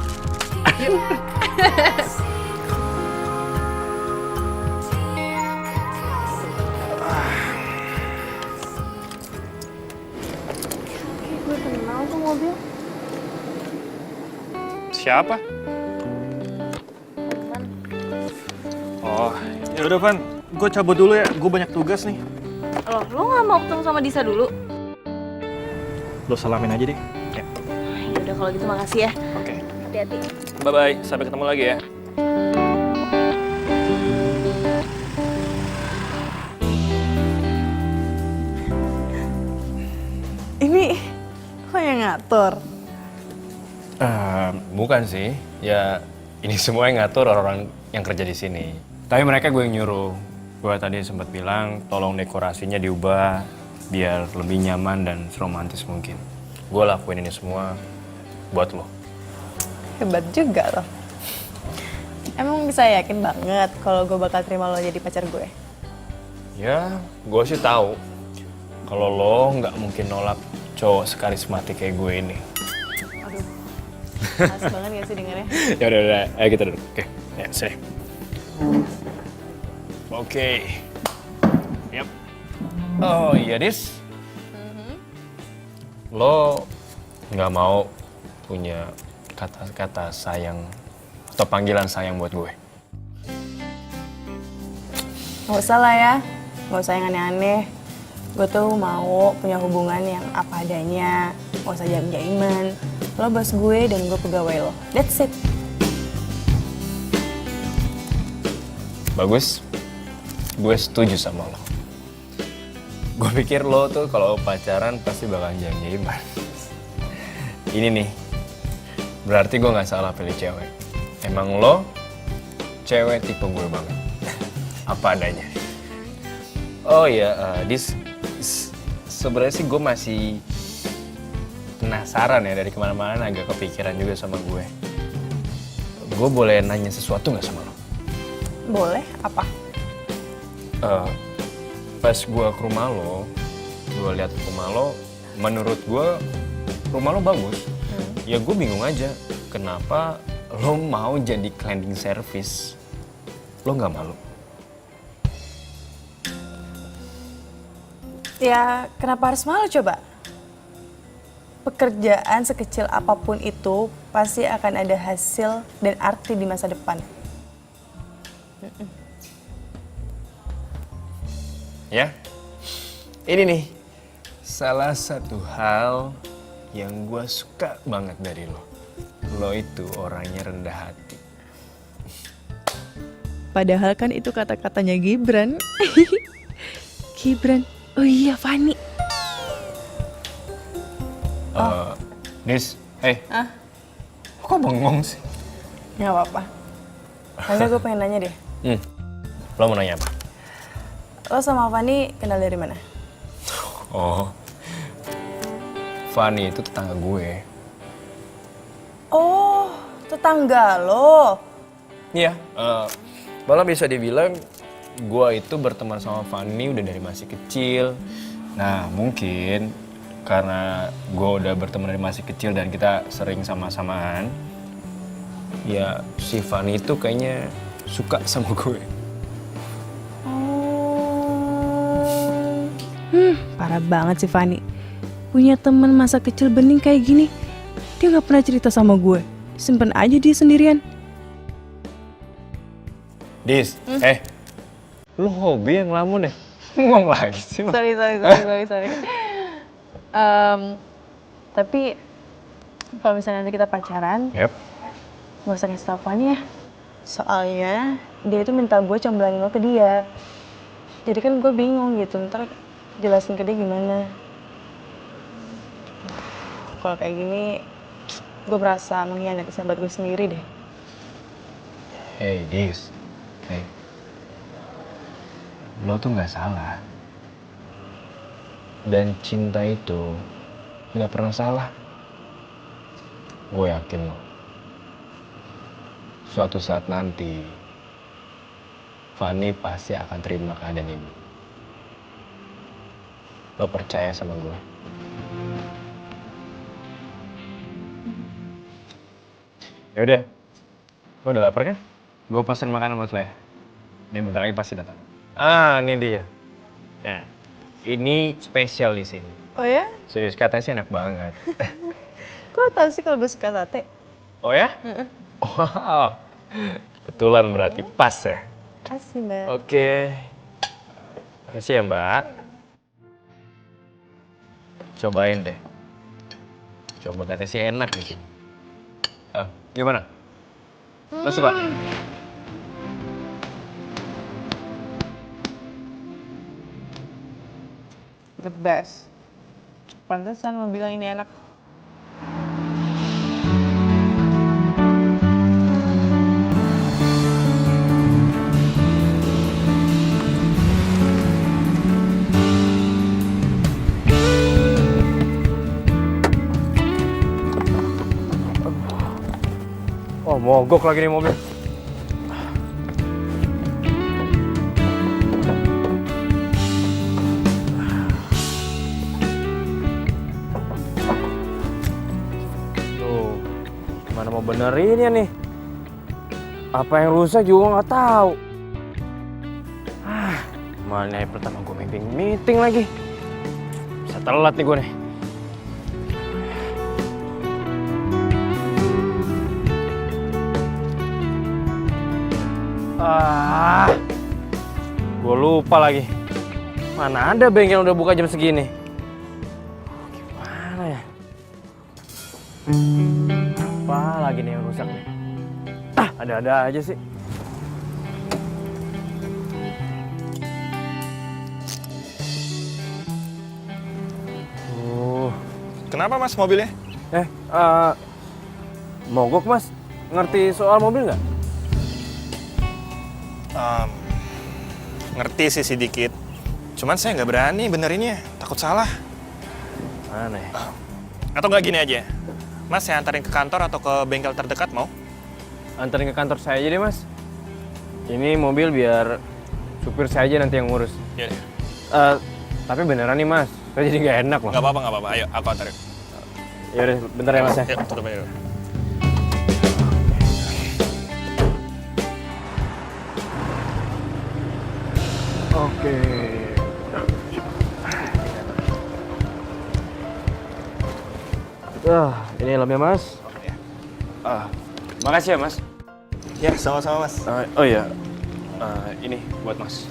Gue kenal tuh mobil. Siapa? Oh, ya udah Van, gue cabut dulu ya. Gue banyak tugas nih. Lo nggak mau ketemu sama Disa dulu? Lo salamin aja deh. Ya. Ya udah kalau gitu makasih ya. Oke. Hati-hati. Bye-bye, sampai ketemu lagi ya. Ini lo yang ngatur. Bukan sih, ya ini semua yang ngatur orang-orang yang kerja di sini. Tapi mereka gue yang nyuruh. Gue tadi sempat bilang tolong dekorasinya diubah biar lebih nyaman dan seromantis mungkin. Gue lakuin ini semua buat lo. Hebat juga lo. Emang bisa yakin banget kalau gue bakal terima lo jadi pacar gue? Ya, gue sih tahu kalau lo nggak mungkin nolak cowok sekarismatik kayak gue ini. Aduh, males banget gak sih dengernya? Ya udah, ayo kita duduk. Oke, ya sini. Oke. Yap. Oh iya, Dis. Lo nggak mau punya kata-kata sayang atau panggilan sayang buat gue? Gak usah lah ya, gak usah yang aneh-aneh. Gue tuh mau punya hubungan yang apa adanya, gak usah jaim-jaiman. Lo bos gue dan gue pegawai lo, that's it. Bagus, gue setuju sama lo. Gue pikir lo tuh kalau pacaran pasti bakalan jaim-jaiman. Ini nih, berarti gue nggak salah pilih cewek. Emang lo cewek tipe gue banget, apa adanya. Oh iya, Dis, sebenarnya sih gue masih penasaran ya, dari kemana-mana agak kepikiran juga sama gue. Gue boleh nanya sesuatu nggak sama lo? Boleh, apa? Pas gue ke rumah lo, gue lihat rumah lo, menurut gue rumah lo bagus. Ya gue bingung aja, kenapa lo mau jadi cleaning service? Lo nggak malu? Ya, kenapa harus malu coba? Pekerjaan sekecil apapun itu pasti akan ada hasil dan arti di masa depan. Ya, ini nih salah satu hal yang gue suka banget dari lo. lo itu orangnya rendah hati. Padahal kan itu kata-katanya Gibran. Gibran. Oh iya, Fanny. Nis, kok bengong sih? Nggak apa-apa. Hanya gue pengen nanya deh. Lo mau nanya apa? Lo sama Fanny kenal dari mana? Oh, Fanny itu tetangga gue. Oh, tetangga lo. Iya, malah bisa dibilang gue itu berteman sama Fanny udah dari masih kecil. Nah, mungkin karena gue udah berteman dari masih kecil dan kita sering sama-samaan, ya si Fanny itu kayaknya suka sama gue. Parah banget sih Fanny. Punya temen masa kecil bening kayak gini. Dia nggak pernah cerita sama gue. Simpen aja dia sendirian. Dis, lu hobi yang ngelamun ya? Ngomong lagi sih. Sorry. Tapi kalau misalnya nanti kita pacaran, Yep. gak usah kasih tau Fanny ya. Soalnya dia itu minta gue comblangin lo ke dia. Jadi kan gue bingung gitu, ntar jelasin ke dia gimana. Kalau kayak gini, gue berasa mengkhianati sahabat gue sendiri deh. Hey, Dis. Hey. Lo tuh nggak salah. Dan cinta itu nggak pernah salah. Gue yakin lo. Suatu saat nanti, Fanny pasti akan terima keadaan ini. Lo percaya sama gue? Yaudah, lo udah lapar kan? Gue pesen makanan buat lo ya. Ini bentar lagi pasti datang. Ini dia. Nah, ini spesial di sini. Oh ya? Serius, katanya sih enak banget. Kok tau sih kalau gue suka sate? Oh ya? Wow, betulan berarti pas ya. Kasih mbak. Oke. Makasih ya mbak. Cobain deh. Coba katanya sih enak nih. Gimana? Lo suka? The best. Pantesan lo bilang ini enak. Oh, mogok lagi nih mobil. Tuh, gimana mau benerinnya nih? Apa yang rusak juga nggak tahu. Mana yang pertama gue meeting lagi. Bisa telat nih gue nih. Gue lupa lagi. Mana ada bengkel udah buka jam segini? Gimana ya? Apa lagi nih yang rusak nih? Ada-ada aja sih. Kenapa mas mobilnya? Mogok mas. Ngerti soal mobil nggak? Ngerti sih sedikit. Cuman saya nggak berani benerinnya, takut salah. Mana ya? Atau nggak gini aja, mas saya antarin ke kantor atau ke bengkel terdekat mau? Anterin ke kantor saya aja deh mas. Ini mobil biar supir saya aja nanti yang ngurus. Iya deh. Tapi beneran nih mas, saya jadi nggak enak loh. Nggak apa-apa. Ayo, aku antarin. Yaudah, bentar ya mas ya. Yuk, tutup aja dulu. Oke. Ini helmnya mas. Makasih ya mas. Ya, sama-sama mas. Oh iya, ini buat mas.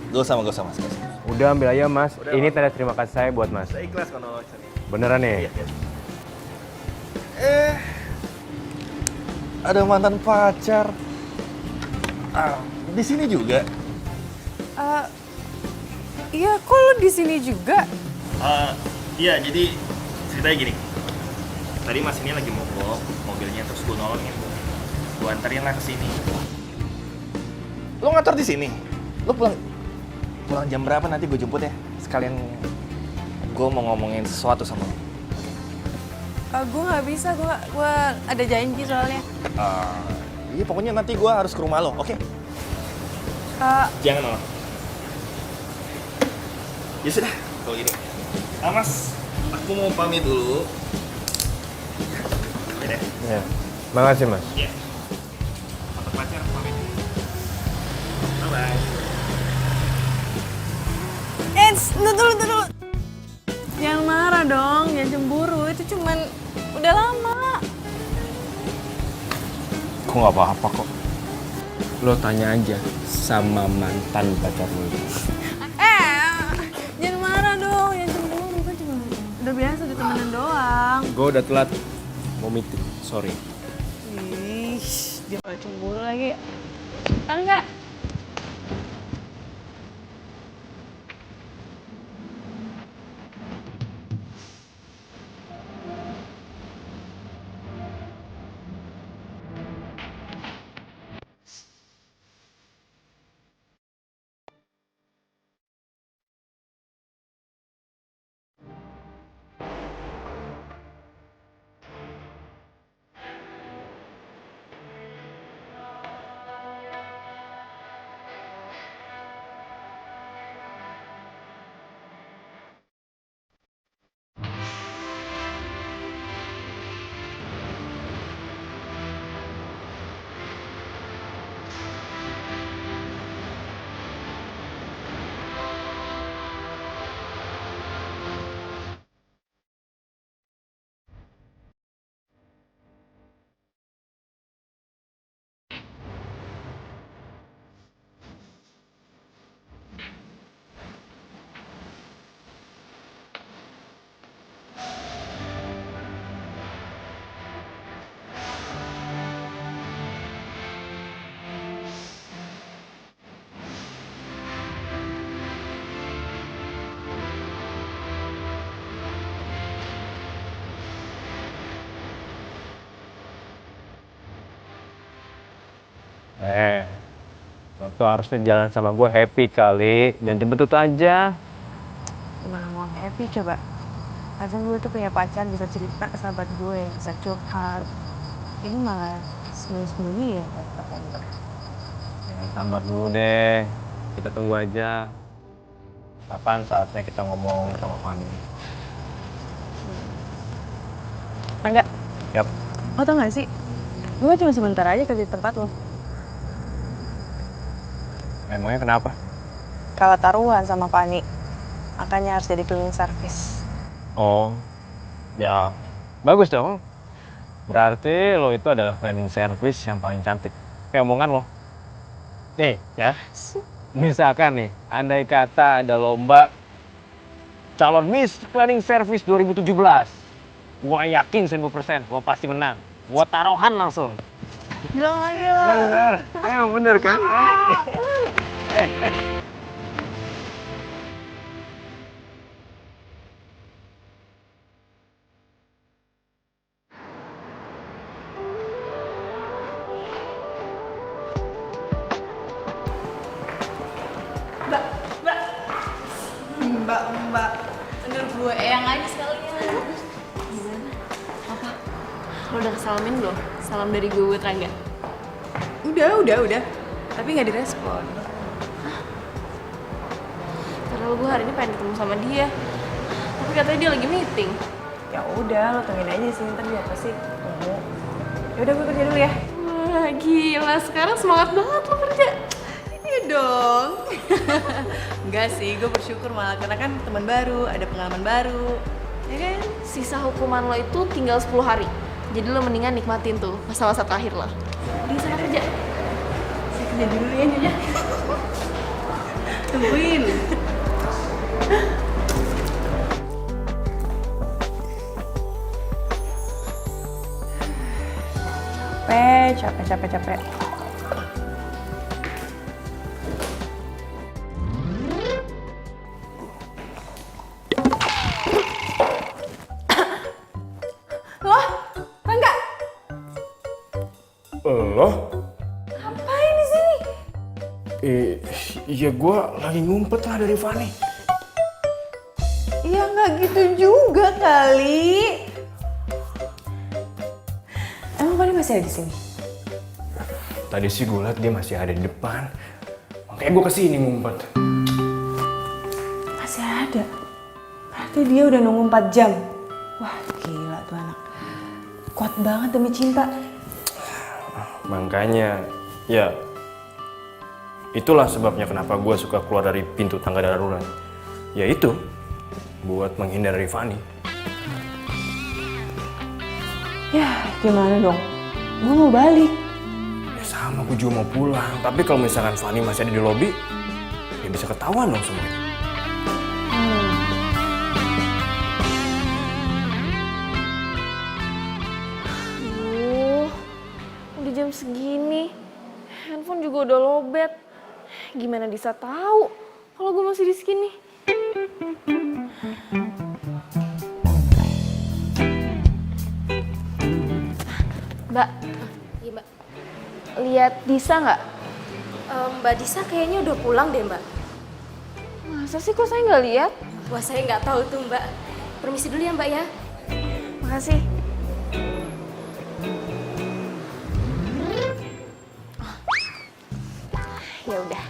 Gak usah mas. Udah ambil aja mas. Ini tanda terima kasih saya buat mas. Saya ikhlas kalau Beneran nih? ada mantan pacar. Di sini juga? Iya, kok lu di sini juga? Iya, jadi ceritanya gini. Tadi Mas ini lagi mogok mobilnya, terus gue nolongin. Gue anterin lah ke sini. Lo ngantor di sini? Lo pulang jam berapa nanti gue jemput ya? Sekalian gue mau ngomongin sesuatu sama lo. Gue nggak bisa, gue ada janji soalnya. Iya, pokoknya nanti gue harus ke rumah lo, oke? Jangan nolak. Ya sudah, kalau gini. Mas, aku mau pamit dulu. Ya deh. Ya. Makasih, Mas. Iya. Mantan pacar, pamit. Bye-bye. Dulu. Jangan marah dong, jangan cemburu. Itu cuman udah lama. Kok nggak apa-apa kok. Lo tanya aja sama mantan pacar lo. Jangan marah dong, jangan cemburu. Kan cuma udah biasa ditemenin doang. Gue udah telat mau meeting, sorry. Ih, dia malah cemburu lagi. Enggak. Lo tuh harusnya jalan sama gue happy kali, jangan jemput aja. Gimana mau happy coba? Kadang gue tuh punya pacar, bisa cerita ke sahabat gue, bisa curhat. Ini malah sembunyi-sembunyi ya. Sabar dulu deh, kita tunggu aja. Kapan saatnya kita ngomong sama Fanny? Enggak. Yap. Lo tau gak sih? Gue cuma sebentar aja kerja di tempat lo. Emangnya kenapa? Kalau taruhan sama Fani, makanya harus jadi cleaning service. Oh, ya bagus dong. Berarti lo itu adalah cleaning service yang paling cantik. Kayak omongan lo. Nih ya, misalkan nih, andai kata ada lomba calon Miss Cleaning Service 2017. Gua yakin 1000%, gua pasti menang. Gua taruhan langsung. Bilang aja. Bener, emang bener kan? Mbak. Bener gue eyang aja sekalian. Gimana? Apa? Lo udah kesalamin belum? Salam dari gue buat Rangga. Udah. Tapi nggak direspon. Padahal gue hari ini pengen ketemu sama dia. Tapi katanya dia lagi meeting. Ya udah, lo tungguin aja sih, ntar dia pasti ketemu. Ya udah gue kerja dulu ya. Wah, gila. Sekarang semangat banget lo kerja. Iya dong. Enggak sih, gue bersyukur malah karena kan teman baru, ada pengalaman baru. Ya kan? Sisa hukuman lo itu tinggal 10 hari. Jadi lo mendingan nikmatin tuh masa-masa terakhir lo. Di sana kerja. Saya kerja dulu ya, Nyonya. Tungguin. Capek capek. Loh, Rangga, Loh? ngapain di sini? Iya gue lagi ngumpet lah dari Fanny. Ya nggak gitu juga kali. Emang Fanny masih ada di sini? Tadi sih gue liat dia masih ada di depan. Makanya gue kesini ngumpet. Masih ada. Berarti dia udah nunggu 4 jam. Wah, gila tuh anak. Kuat banget demi cinta. Makanya, ya itulah sebabnya kenapa gue suka keluar dari pintu tangga darurat. Ya itu, buat menghindar dari Fanny. Ya, gimana dong? Gue mau balik. Ya sama, gue juga mau pulang. Tapi kalau misalkan Fanny masih ada di lobi, ya bisa ketahuan dong semuanya. Udah jam segini, handphone juga udah lobet. Gimana bisa tahu kalau gue masih di sini? Mbak, Iya mbak. lihat Disa nggak? Mbak Disa kayaknya udah pulang deh mbak. Masa sih kok saya nggak lihat? Wah saya nggak tahu tuh mbak. Permisi dulu ya mbak ya. Makasih. Ya udah,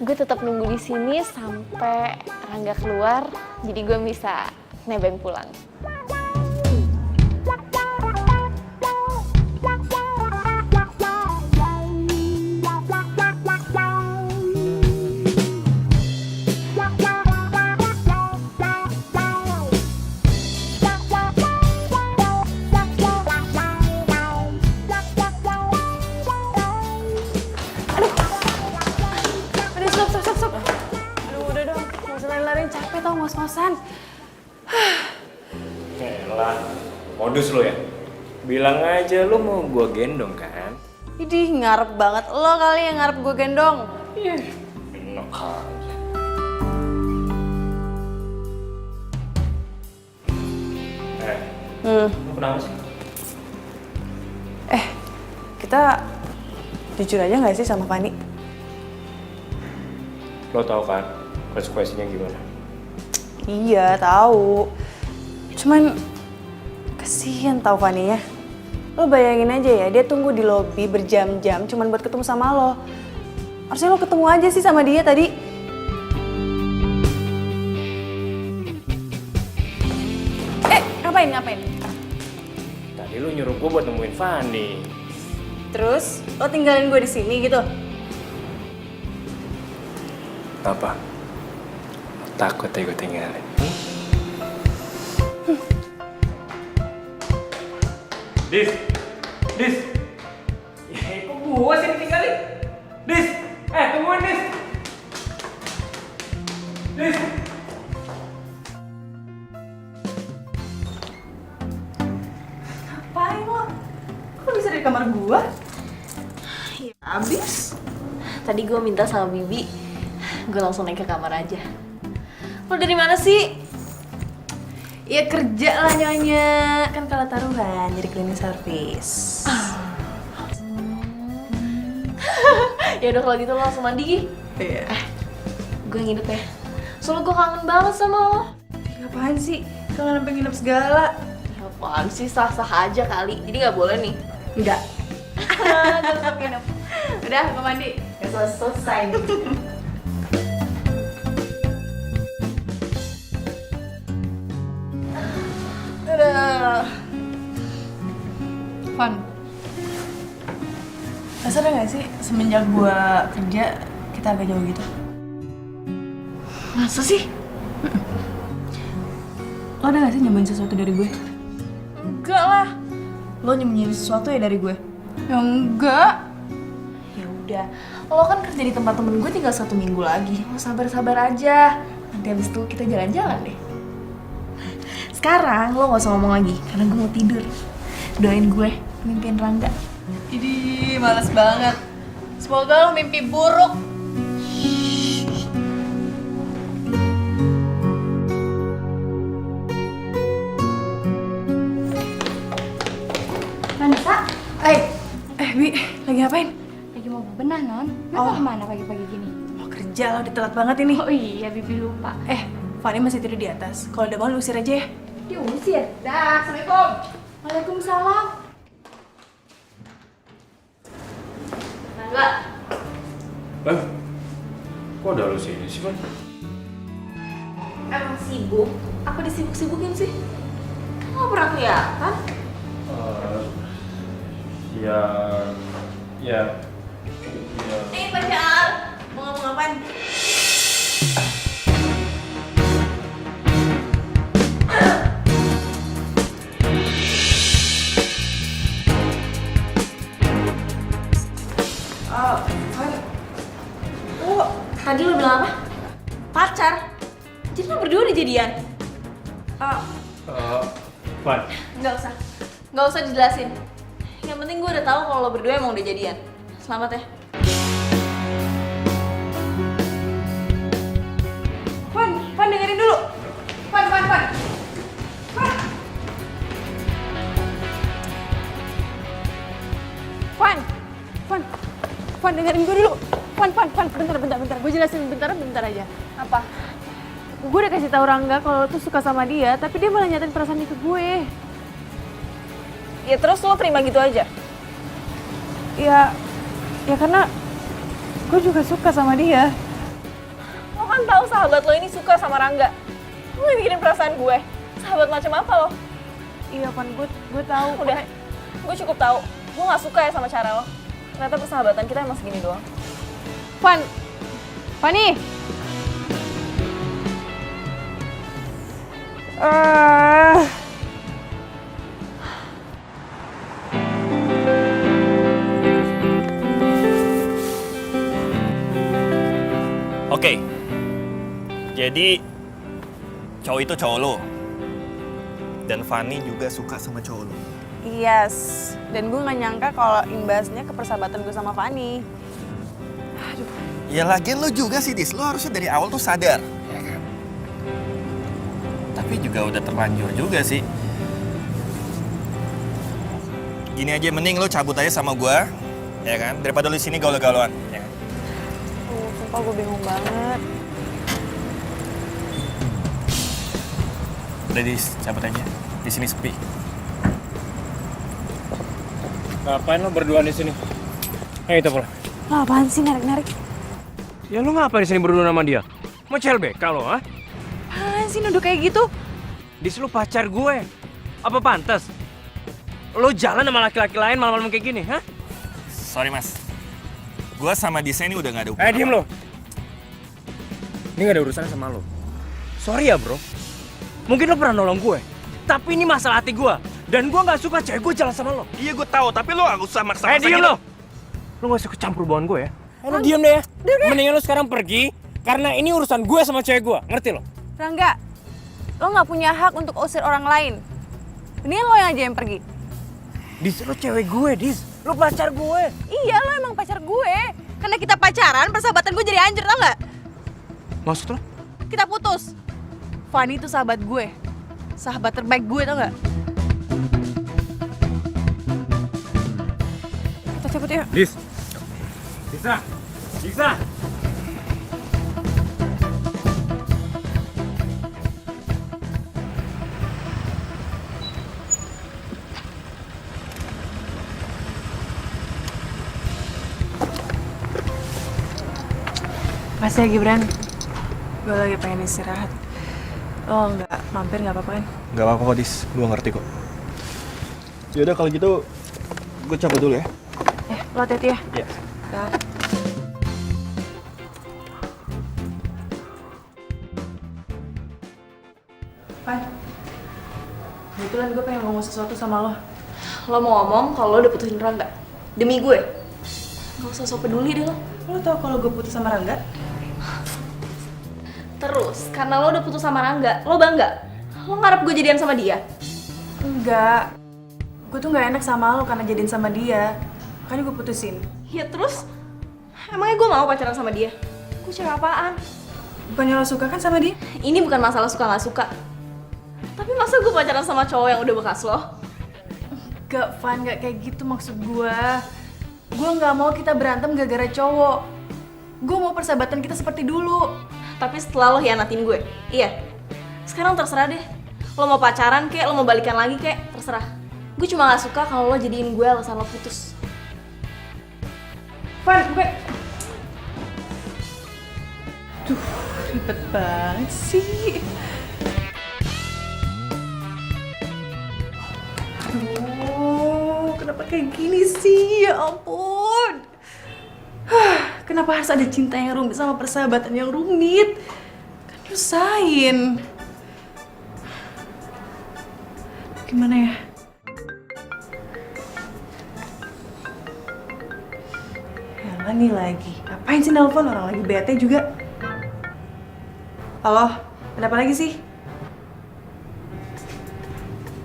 gue tetap nunggu di sini sampai Rangga keluar, jadi gue bisa nebeng pulang. Stop. Aduh, udah dong. Nggak usah lari-lariin, capek tau ngos-ngosan. Elah, modus lo ya? Bilang aja lo mau gue gendong kan? Idih, ngarep banget lo kali yang ngarep gue gendong. Enak aja. Lo kenapa sih? Kita jujur aja nggak sih sama Fanny? Lo tau kan konsekuensinya gimana? Iya, tahu. Cuman kasihan tau Fanny ya. Lo bayangin aja ya, dia tunggu di lobi berjam-jam cuman buat ketemu sama lo. Harusnya lo ketemu aja sih sama dia tadi. Ngapain? Tadi lo nyuruh gue buat nemuin Fanny. Terus lo tinggalin gue di sini gitu? Apa? Takut ya gue tinggalin? Dis! Ya, kok gue sih ditinggalin? Dis! Tungguin Dis! Dis! Ngapain lo? Kok bisa di kamar gue? Ya abis. Tadi gue minta sama Bibi, gue langsung naik ke kamar aja. Lo dari mana sih? Ya kerja lah nyonya. Kan kalau taruhan jadi cleaning service. Ya udah kalau gitu lo langsung mandi. Iya. Gue nginep ya. Soalnya gue kangen banget sama lo. Ngapain sih? Kangen sampai nginep segala. Ya apaan sih, sah-sah aja kali. Jadi gak boleh nih. Enggak. Gue tetap nginep. Udah, gue mandi. Gak selesai. Udah. Fun. Lo sadar gak sih semenjak gue kerja kita agak jauh gitu? Masa sih? Lo ada gak sih nyembunyiin sesuatu dari gue? Enggak lah. Lo nyembunyiin sesuatu ya dari gue? Ya enggak. Ya udah, lo kan kerja di tempat temen gue tinggal 1 minggu lagi. Lo sabar-sabar aja. Nanti habis itu kita jalan-jalan deh. Sekarang lo gak usah ngomong lagi, karena gue mau tidur. Doain gue, mimpiin Rangga. Idih, males banget. Semoga lo mimpi buruk. Vanessa, Bi, lagi ngapain? lagi mau bebenah non? Lo kemana pagi-pagi gini? Mau kerja, lo udah telat banget ini. Oh iya, Bibi lupa. Fanny masih tidur di atas. Kalau udah bangun usir aja ya. Diusir? Dah, Assalamualaikum. Waalaikumsalam. Enggak. Kok udah lu sini sih, Van? Emang sibuk? Apa disibuk-sibukin sih? Kamu gak pernah kelihatan? Ya. Pacar, mau ngomong apaan? Tadi lo bilang apa? Pacar? Jadi lo berdua udah jadian? Van. Nggak usah dijelasin. Yang penting gue udah tahu kalau lo berdua emang udah jadian. Selamat ya. Fan dengerin dulu. Fan. Fan dengerin gue dulu. Fan, bentar. Gue jelasin bentar aja. Apa? Gue udah kasih tahu Rangga kalau lo tuh suka sama dia, tapi dia malah nyatain perasaan itu ke gue. Ya terus lo terima gitu aja? Ya karena gue juga suka sama dia. Lo kan tahu sahabat lo ini suka sama Rangga. Lo yang mikirin perasaan gue. Sahabat macam apa lo? Iya Fan, gue tahu. Udah, gue cukup tahu. Gue nggak suka ya sama cara lo. Ternyata persahabatan kita emang segini doang. Fanny. Oke. Jadi cowok itu cowok lo. Dan Fanny juga suka sama cowok lo. Yes, dan gue gak nyangka kalau imbasnya ke persahabatan gue sama Fanny. Ya lagian lo juga sih, Dis. Lo harusnya dari awal tuh sadar. Ya kan? Tapi juga udah terlanjur juga sih. Gini aja, mending lo cabut aja sama gue. Ya kan? Daripada lo di sini gaul-gaulan. Ya kan? Sumpah gue bingung banget. Udah, Dis. Cabut aja. Di sini sepi. Ngapain lo berdua di sini? Ayo kita pulang. Lo apaan sih narik-narik? Ya lo ngapain di sini berdua sama dia? Mau CLBK lo, ha? Apaan sih nuduh kayak gitu? Dis, lo pacar gue. Apa pantas? Lo jalan sama laki-laki lain malam-malam kayak gini, ha? Sorry, Mas. Gue sama Disa ini udah gak ada hubungan. Diem lo. Ini gak ada urusan sama lo. Sorry ya, bro. Mungkin lo pernah nolong gue. Tapi ini masalah hati gue. Dan gue gak suka cewek gue jalan sama lo. Iya, gue tahu. Tapi lo gak usah maksa-maksa Diem gitu. lo. Lo gak usah kecampur hubungan gue ya. Lo diem deh ya. Mendingan lo sekarang pergi. Karena ini urusan gue sama cewek gue. Ngerti lo? Rangga, lo gak punya hak untuk usir orang lain. Mendingan lo yang aja yang pergi. Dis, lo cewek gue, Dis. Lo pacar gue. Iya, lo emang pacar gue. Karena kita pacaran, persahabatan gue jadi hancur, tau gak? Maksud lo? Kita putus. Fanny itu sahabat gue. Sahabat terbaik gue, tau gak? Kita cabut yuk. Dis. Bisa. Makasih ya Gibran. Gue lagi pengen istirahat. Lo nggak mampir nggak apa-apa kan? Gak apa-apa kok, Dis. Gue ngerti kok. Yaudah kalau gitu, gue cabut dulu ya. Lo hati-hati ya. Iya. Fan, kebetulan gue pengen ngomong sesuatu sama lo. Lo mau ngomong kalau lo udah putusin Rangga? Demi gue? Gak usah sok peduli deh lo. Lo tau kalau gue putus sama Rangga? Terus, karena lo udah putus sama Rangga, lo bangga? Lo ngarep gue jadian sama dia? Enggak. Gue tuh nggak enak sama lo karena jadiin sama dia. makanya gue putusin. Ya terus, emangnya gue mau pacaran sama dia? Gue cewek apaan? Bukannya lo suka kan sama dia? Ini bukan masalah suka nggak suka. Tapi masa gue pacaran sama cowok yang udah bekas lo? Gak, Van, gak kayak gitu maksud gue. Gue gak mau kita berantem gara-gara cowok. Gue mau persahabatan kita seperti dulu. Tapi setelah lo hianatin gue, iya. Sekarang terserah deh. Lo mau pacaran kek, lo mau balikan lagi kek, terserah. Gue cuma gak suka kalau lo jadiin gue alasan lo putus. Van, gue... Duh, ribet banget sih. Aduh, kenapa kayak gini sih? Ya ampun. Kenapa harus ada cinta yang rumit sama persahabatan yang rumit? Kan nyusahin. Gimana ya? Yalah nih lagi. Ngapain sih nelpon, orang lagi bete juga? Halo, ada apa lagi sih?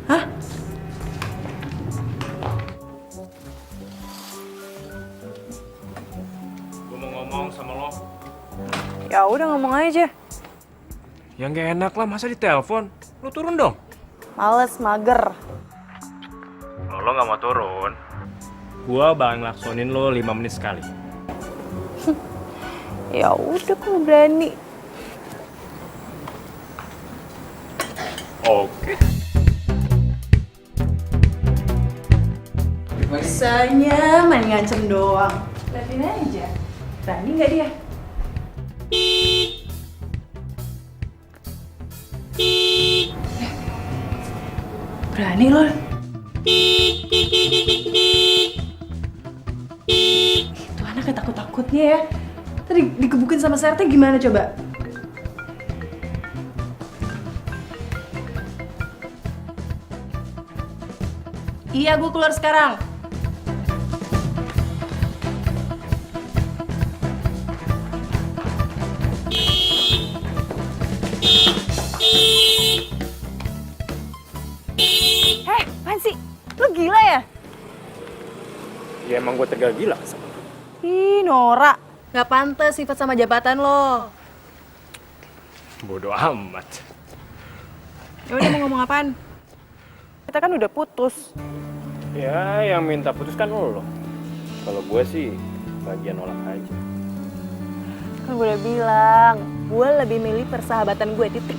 Hah? Gue mau ngomong sama lo. Ya udah ngomong aja. Yang gak enak lah, masa ditelepon? Lo turun dong. Males, mager. Kalau lo gak mau turun, gue bakal ngelaksonin lo 5 menit sekali. Ya udah kalau berani. Oke. Bisanya main ngancem doang. Liatin aja. Berani nggak dia? Berani loh. Itu anak takut-takutnya ya. Tadi digebukin sama Serte gimana coba? Iya, gue keluar sekarang. Apaan sih? Lu gila ya? Ya emang gue tegal gila sama lo. Ih, Nora. Gak pantas sifat sama jabatan lo. Bodoh amat. Ya udah, mau ngomong apaan? Kita kan udah putus. Ya, yang minta putus kan lo. Kalau gue sih bagian nolak aja. Kan gue udah bilang, gue lebih milih persahabatan gue, titik.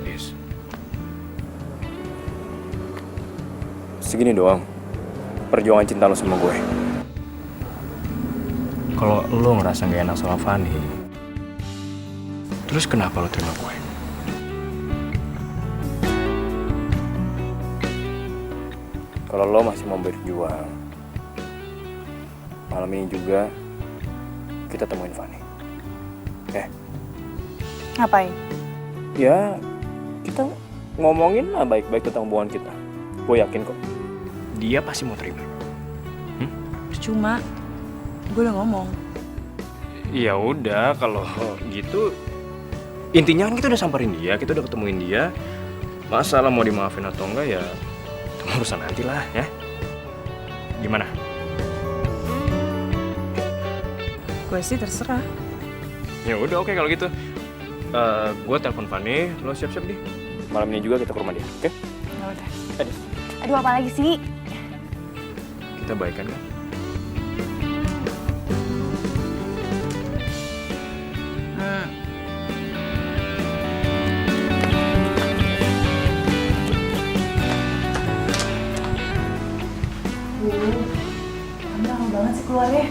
Yes. Segini doang perjuangan cinta lo sama gue. Kalau lo ngerasa gak enak sama Fanny, terus kenapa lo terima gue? Kalau lo masih mau berjuang, malam ini juga kita temuin Fanny. Ngapain? Ya, kita ngomongin lah baik-baik tentang hubungan kita. Gue yakin kok, dia pasti mau terima. Cuma, gue udah ngomong. Ya udah, kalau gitu intinya kan kita udah samperin dia, kita udah ketemuin dia. Masalah mau dimaafin atau enggak ya itu urusan nanti lah ya. Gimana? Gue sih terserah. Ya udah, oke kalau gitu. Gue telepon Fanny, lo siap-siap deh. Malam ini juga kita ke rumah dia, oke? Ya udah. Aduh, apa lagi sih? Kita baikan kan? Kamu lama banget sih keluarnya.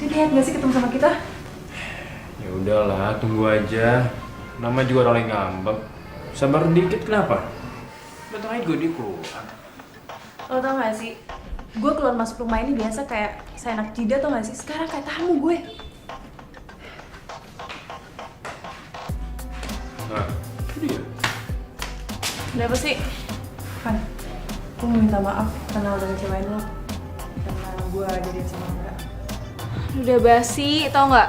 Dia niat gak sih ketemu sama kita? Ya udahlah, tunggu aja. Nama juga orang yang ngambek. Sabar dikit kenapa? Datang aja gue dia keluar. Lo tau gak sih? Gue keluar masuk rumah ini biasa kayak seenak jidat, tau gak sih? Sekarang kayak tamu gue. Nah, itu dia. Udah apa sih? Van, gue mau minta maaf karena udah ngecewain lo. Karena gue jadian sama Mbak. Udah basi, tau nggak?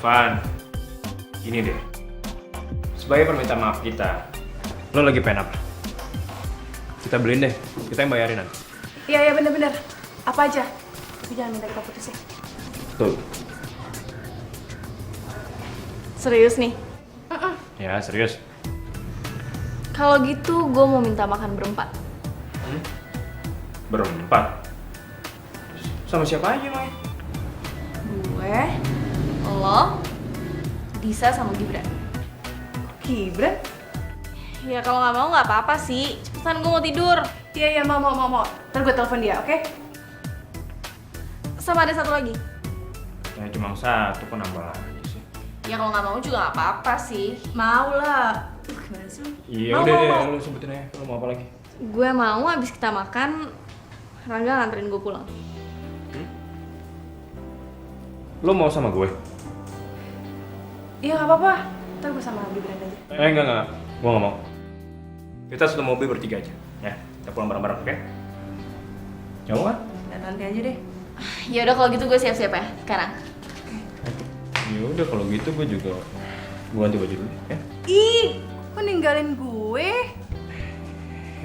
Van. Gini deh. Sebagai permintaan maaf kita, lo lagi pengen apa? Kita beliin deh, kita yang bayarin nanti. Iya bener-bener. Apa aja? Tapi jangan minta kita putus ya. Tuh. Serius nih? Ya, serius. Kalau gitu gue mau minta makan berempat. Berempat? Sama siapa aja emangnya? Gue, lo, Disa sama Gibran. Gibran? Ya kalau nggak mau nggak apa-apa sih. Cepetan gue mau tidur. Iya mau. Ntar gue telepon dia, oke? Sama ada satu lagi. Ya cuma satu, kok nambah lagi sih. Ya kalau nggak mau juga nggak apa-apa sih. Mau lah. Gimana sih lu? Iya Mau, udah mau, deh, mau. lu sebutin aja. Lu mau apa lagi? Gue mau abis kita makan, Rangga nganterin gue pulang. Lu mau sama gue? Iya nggak apa-apa. Ntar gue sama Gibran aja. Enggak. Gue nggak mau. Kita satu mobil bertiga aja. Ya, kita pulang bareng-bareng, oke? Ya mau kan? Dan nanti aja deh. Ya udah kalau gitu gue siap-siap ya sekarang. Ya udah kalau gitu gue juga ganti baju dulu ya. Ih, kok ninggalin gue?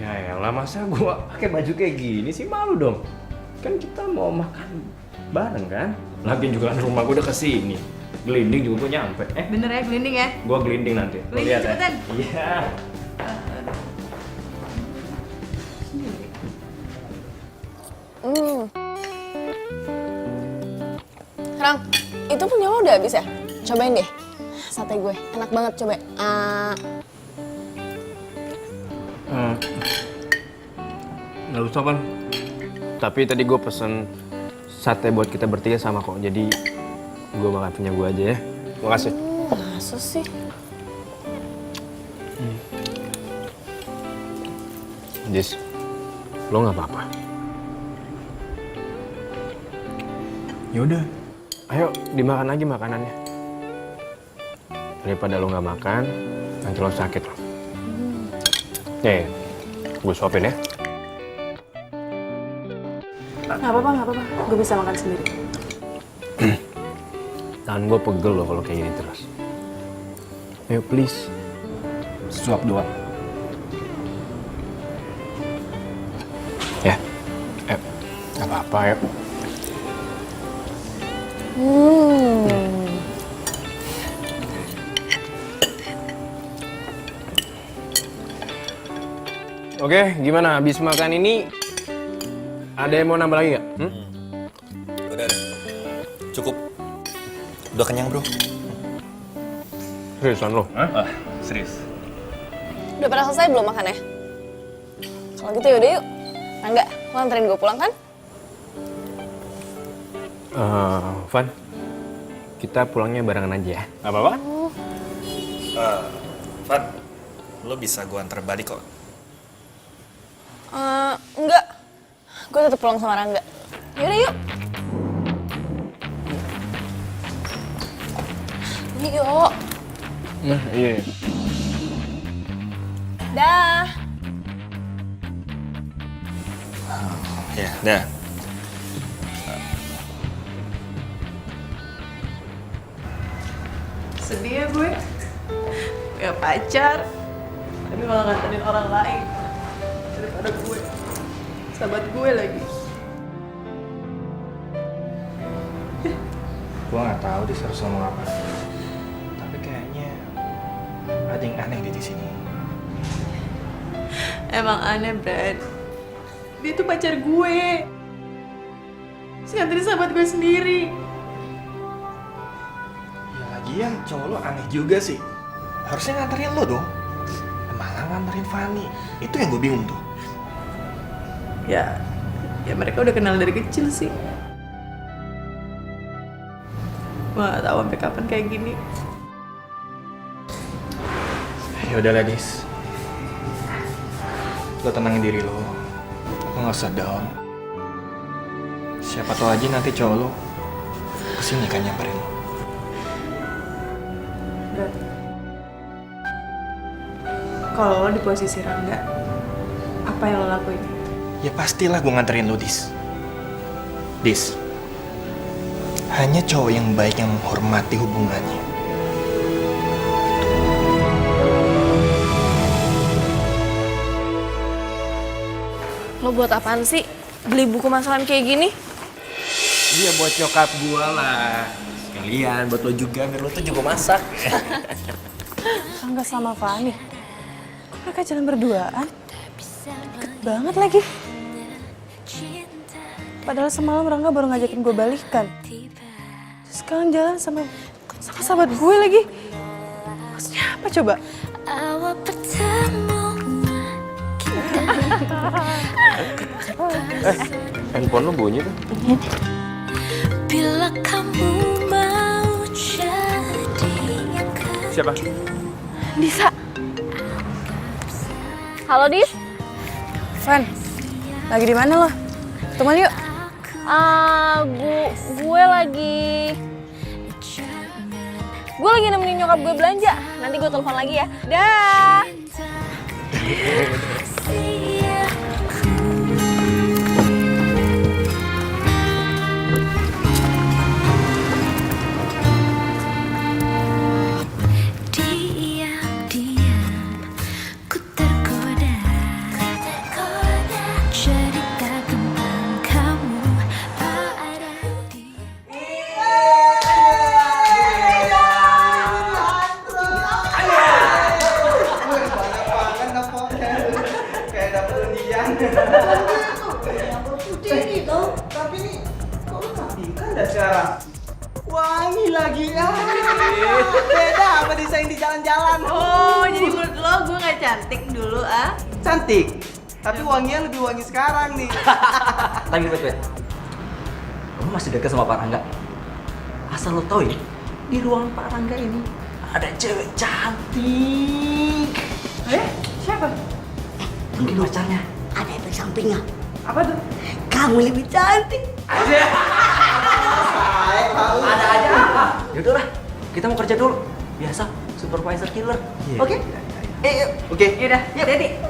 Ya elah, masa gue pakai baju kayak gini sih, malu dong. Kan kita mau makan bareng kan? Lagian juga kan rumah gue udah kesini. Gelinding juga gue nyampe. Bener ya, gelinding ya? Gue gelinding nanti. Lo Gelinding, lihat cepetan. ya. Iya. Rang, itu punya lo udah habis ya? Cobain deh. Sate gue, enak banget, coba. Nggak usah kan. Tapi tadi gue pesen sate buat kita bertiga sama kok. Jadi gue makan punya gue aja ya. Makasih. Masa sih? Jis, lo nggak apa-apa. Yaudah, ayo dimakan aja makanannya. Daripada lo nggak makan, nanti lo sakit lo. Nih, gue suapin ya. Nggak apa-apa. Gue bisa makan sendiri. Tangan gue pegel lo kalau kayak gini terus. Ayo please, suap doang. Ya, nggak apa-apa ya. Oke, gimana? Habis makan ini, ada yang mau nambah lagi nggak? Udah. Cukup. Udah kenyang, bro. Seriusan lo? Serius. Udah pada selesai belum makannya? Kalau gitu yaudah yuk. Rangga, lo anterin gue pulang kan? Van, kita pulangnya barengan aja ya. Gak apa-apa? Van, lo bisa gue antar balik kok. Enggak. Gue tetap pulang sama Rangga. Yaudah yuk. Yuk. Nah, iya. Dah. Ya, dah. Sedih ya gue. Punya pacar. Tapi malah nganterin orang lain. Daripada gue. Sahabat gue lagi. Gue nggak tahu dia harus ngomong apa. Tapi kayaknya ada yang aneh di sini. Emang aneh, Brad. Dia tuh pacar gue. Terus nganterin sahabat gue sendiri. Ya lagian cowok lo aneh juga sih. Harusnya nganterin lo dong. Malah nganterin Fanny. Itu yang gue bingung tuh. Ya mereka udah kenal dari kecil sih. Gue gak tahu sampai kapan kayak gini. Ya udah lah, Dis. Lo tenangin diri lo. Lo nggak usah down. Siapa tahu aja nanti cowok lo kesini kan nyamperin lo. Brad, kalau lo di posisi Rangga, apa yang lo lakuin? Ya pastilah gue nganterin lo, Dis. Dis, hanya cowok yang baik yang menghormati hubungannya. Lo buat apaan sih? Beli buku masakan kayak gini? Iya buat nyokap gua lah. Sekalian buat lo juga, biar lo tuh juga masak. Enggak sama Fani. Mereka jalan berduaan. Deket banget lagi. Padahal semalam Rangga baru ngajakin gue balikan. Terus sekarang jalan sama sahabat gue lagi. Maksudnya apa coba? Handphone lo bunyi tuh. Bila kamu mau jadi Siapa? Disa. Halo Dis. Van, lagi di mana lo? Ketemuan yuk. Gue lagi nemenin nyokap gue belanja. Nanti gue telepon lagi ya. Dah. diam-diam ku tergoda cerita tentang kamu pada dia. Wangi lagi ya. Beda sama desain di jalan-jalan. Oh, jadi menurut lo gue gak cantik dulu ah? Cantik. Tapi wanginya lebih wangi sekarang nih. Tapi wait. Kamu masih dekat sama Pak Rangga? Asal lo tau ya, di ruangan Pak Rangga ini ada cewek cantik. Siapa? Mungkin pacarnya. Ada efek sampingnya. Apa tuh? Kamu lebih cantik. Ada aja apa? Yaudah lah, kita mau kerja dulu. Biasa, supervisor killer. Oke? Oke. Yaudah, yuk Dedi.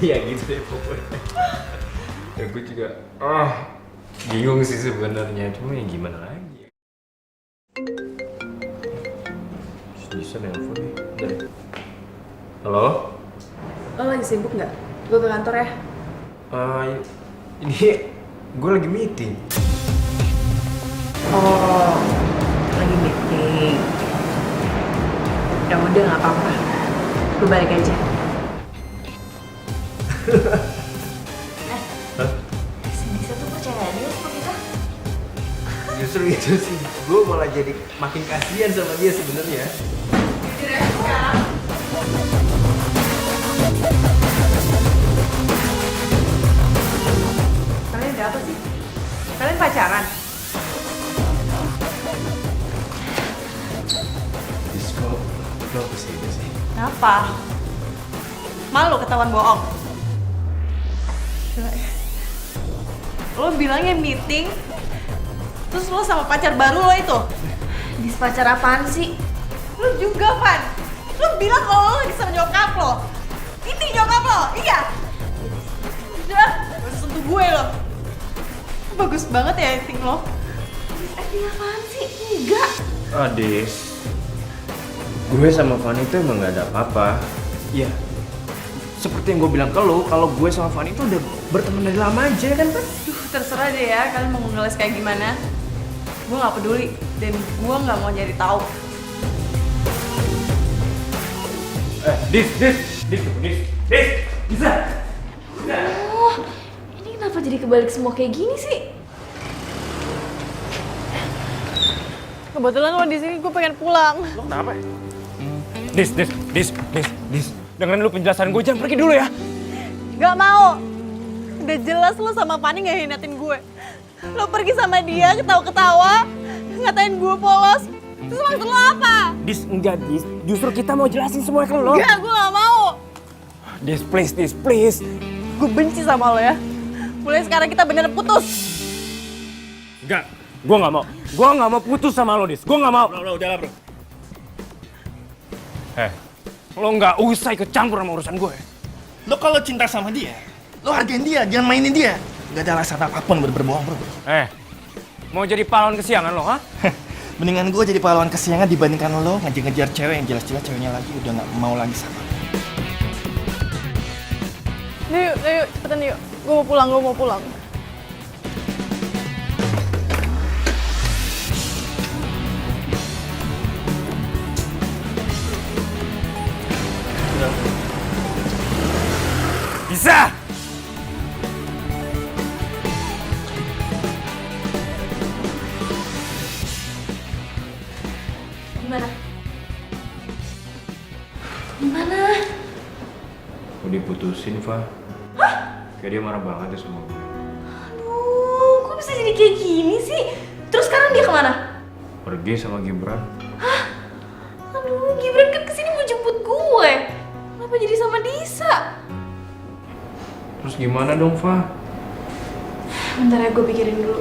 Iya gitu deh pokoknya. Ya gue juga bingung sih sebenarnya, cuma ya gimana lagi. Bisa nelfon nih. Dari. Halo? Lo lagi sibuk nggak? Gue ke kantor ya. Ini gue lagi meeting. Oh, lagi meeting. Ya udah nggak apa-apa. Gue balik aja. Bisa tuh percaya dia sama kita. Justru itu sih, gue malah jadi makin kasihan sama dia sebenarnya. Kalian ada apa sih? Kalian pacaran? Disko, lo kesini sih. Kenapa? Malu ketahuan bohong? Lo bilangnya meeting, terus lo sama pacar baru lo itu? Dis, pacar apaan sih? Lo juga, Van. Lo bilang kalau lo lagi sama nyokap lo. Ini nyokap lo, iya? Udah, gak usah sentuh gue lo. Bagus banget ya acting lo. Acting apaan sih? Enggak. Adis, gue sama Fanny itu emang gak ada apa-apa. Iya, seperti yang gue bilang ke lo, kalau gue sama Fanny itu udah berteman dari lama aja kan, Pan? Duh, terserah deh ya, kalian mau ngeles kayak gimana. Gue gak peduli, dan gue gak mau nyari tahu. Dis, bisa? Oh, ini kenapa jadi kebalik semua kayak gini sih? Kebetulan lo di sini, gue pengen pulang. Lo kenapa? Dis. Dengerin lu penjelasan gue, jangan pergi dulu ya. Gak mau. Udah jelas lo sama Fanny gak hinatin gue. Lo pergi sama dia, ketawa-ketawa, ngatain gue polos. Terus maksud lo apa? Dis, enggak Dis. Justru kita mau jelasin semua ke lo. Enggak, gue gak mau. Dis, please. Gue benci sama lo ya. Mulai sekarang kita bener putus. Enggak, gue gak mau. Gue gak mau putus sama lo, Dis. Gue gak mau. Bro, udahlah bro. Lo gak usah ikut campur sama urusan gue. Lo kalau cinta sama dia, Lo hargain dia, jangan mainin dia. Gak ada alasan apapun buat berbohong, bro. Mau jadi pahlawan kesiangan lo, ha? Mendingan gue jadi pahlawan kesiangan dibandingkan lo ngejar-ngejar cewek yang jelas-jelas ceweknya lagi udah gak mau lagi sama lo. Yuk, cepetan yuk. Gue mau pulang. Bisa! Gimana? Gimana? Mau diputusin, Fa. Kayak dia marah banget ya sama gue. Aduh, kok bisa jadi kayak gini sih? Terus sekarang dia kemana? Pergi sama Gibran. Aduh, Gibran kan kesini mau jemput gue. Kenapa jadi sama Disa? Terus gimana dong, Fa? Bentar ya, gue pikirin dulu.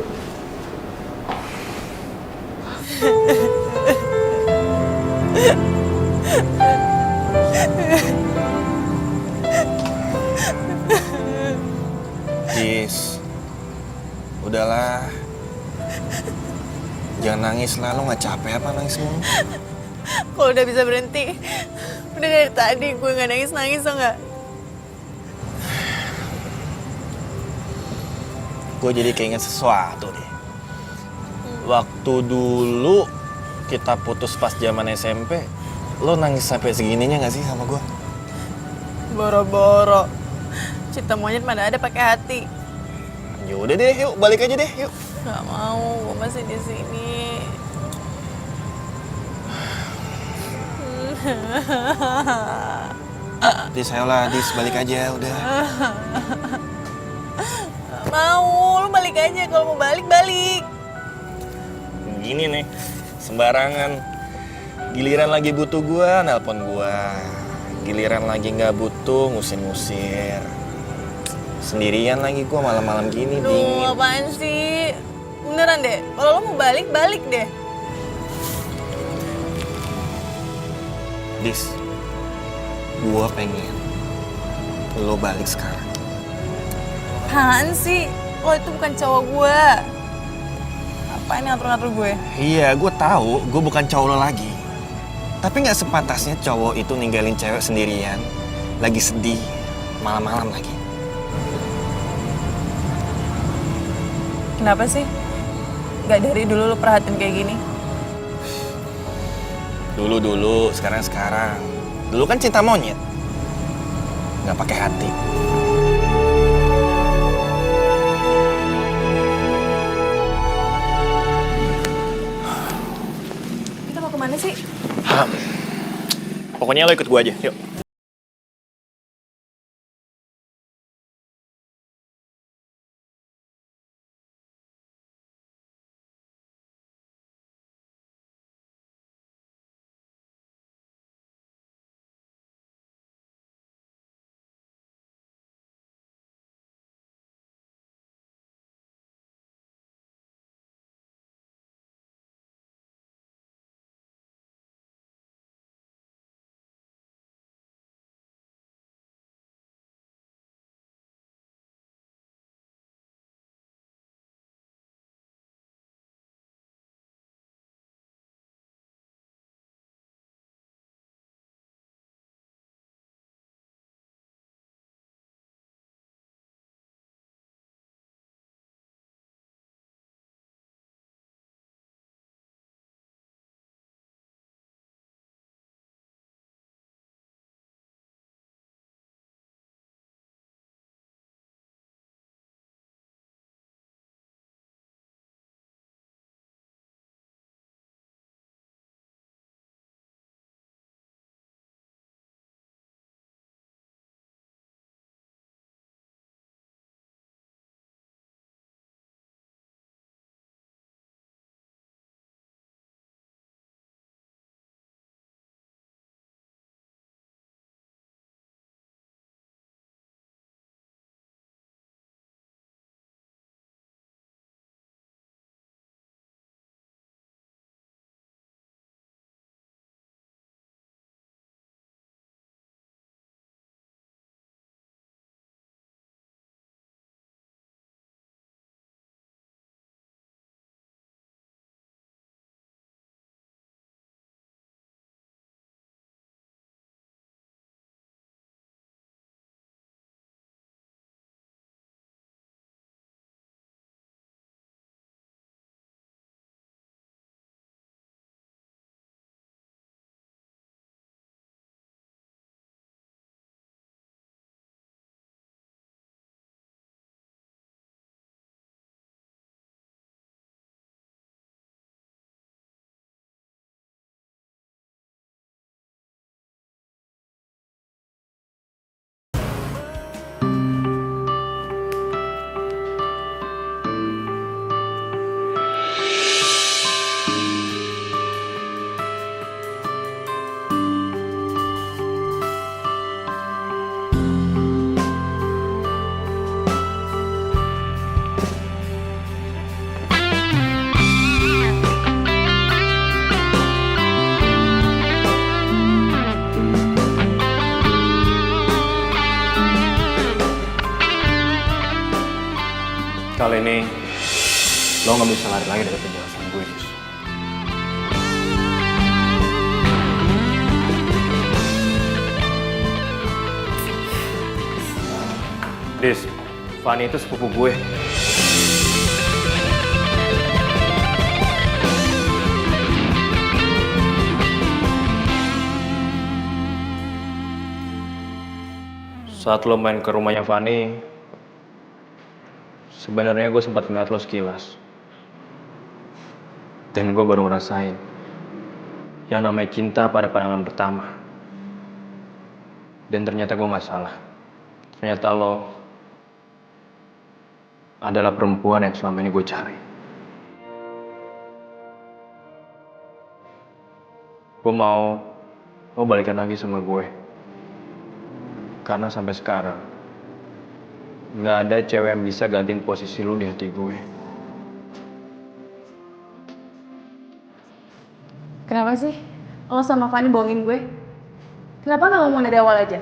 Dis, udahlah. Jangan nangis lah, lo gak capek apa nangis mulu? Kalau udah bisa berhenti, udah dari tadi gue nggak nangis tau nggak? Gue jadi keinget sesuatu deh. Waktu dulu kita putus pas zaman SMP, lo nangis sampai segininya gak sih sama gue? Boro-boro, cinta monyet mana ada pakai hati. Yaudah deh, yuk balik aja deh, yuk. Gak mau, gue masih di sini. Dis, ayolah, Dis, balik aja, udah. Gak mau, lu balik aja. Kalau mau balik. Gini nih, sembarangan. Giliran lagi butuh gua, nelpon gua. Giliran lagi nggak butuh, ngusir-ngusir. Sendirian lagi gua malam-malam gini, Duh, dingin. apaan sih? Beneran deh, kalau lo mau balik deh. Dis, gua pengen lo balik sekarang. Apaan sih? Lo itu bukan cowok gue. Apa ini ngatur-ngatur gue? Iya, gua tahu, gua bukan cowok lo lagi. Tapi nggak sepantasnya cowok itu ninggalin cewek sendirian, lagi sedih, malam-malam lagi. Kenapa sih? Gak dari dulu lo perhatiin kayak gini? Dulu, sekarang. Dulu kan cinta monyet, nggak pakai hati. Kita mau kemana sih? Pokoknya lo ikut gua aja, yuk. Kali ini lo nggak bisa lari lagi dari penjelasan gue, Dis. Dis, Fanny itu sepupu gue. Saat lo main ke rumahnya Fanny, sebenarnya gue sempat ngeliat lo sekilas. Dan gue baru ngerasain yang namanya cinta pada pandangan pertama. Dan ternyata gue gak salah. Ternyata lo adalah perempuan yang selama ini gue cari. Gue mau lo balikan lagi sama gue. Karena sampai sekarang nggak ada cewek yang bisa gantiin posisi lu di hati gue. Kenapa sih lo sama Fanny bohongin gue? Kenapa nggak ngomong dari awal aja?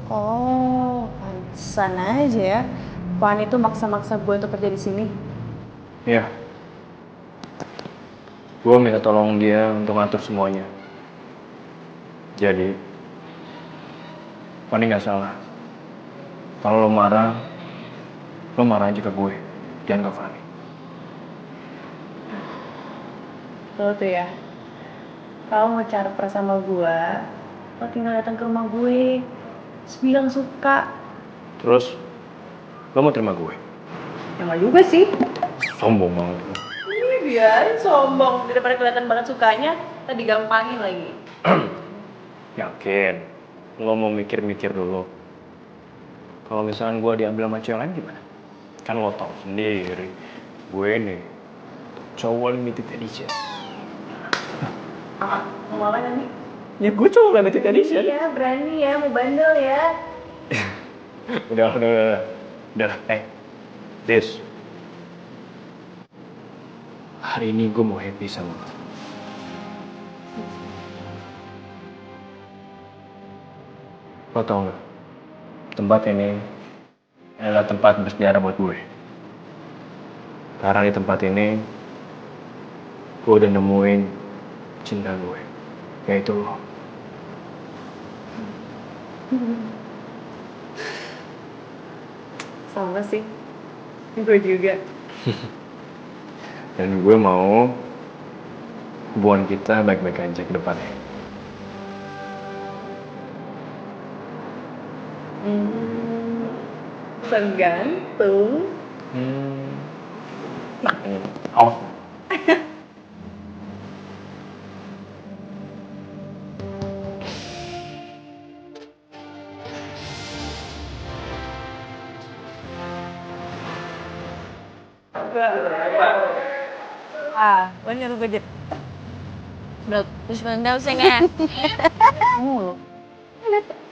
Oh, pantesan aja ya. Fanny tuh maksa-maksa gue untuk kerja di sini. Iya. Gue minta tolong dia untuk ngatur semuanya. Jadi, Fanny nggak salah. Kalau lo marah aja ke gue, jangan ke Fanny. Lo tuh ya, kalau mau caper sama gue, lo tinggal datang ke rumah gue, terus bilang suka. Terus, lo mau terima gue? Ya nggak juga sih. Sombong banget. Biarin sombong, daripada kelihatan banget sukanya, tadi gampangin lagi. Yakin, lo mau mikir-mikir dulu. Kalau misalkan gue diambil sama cewek lain gimana? Kan lo tau sendiri, gue nih cowok limited edition. Mau apa nanti? Ya gue cowok limited edition. Iya, berani ya, mau bandel ya. Udah. Dis. Hari ini gue mau happy sama lo. Lo tau gak? Tempat ini adalah tempat bersejarah buat gue. Karena di tempat ini, gue udah nemuin cinta gue. Yaitu lo. Sama sih, gue juga. Dan gue mau hubungan kita baik-baik aja ke depannya. Tergantung. Awas. Lo nyuruh gue jadi berat, terus bener sih nggak? Mulu.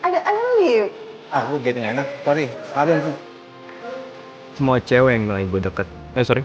Ada liu. Aku gitu gak enak, sorry. Semua cewek yang bilang gue deket. Sorry.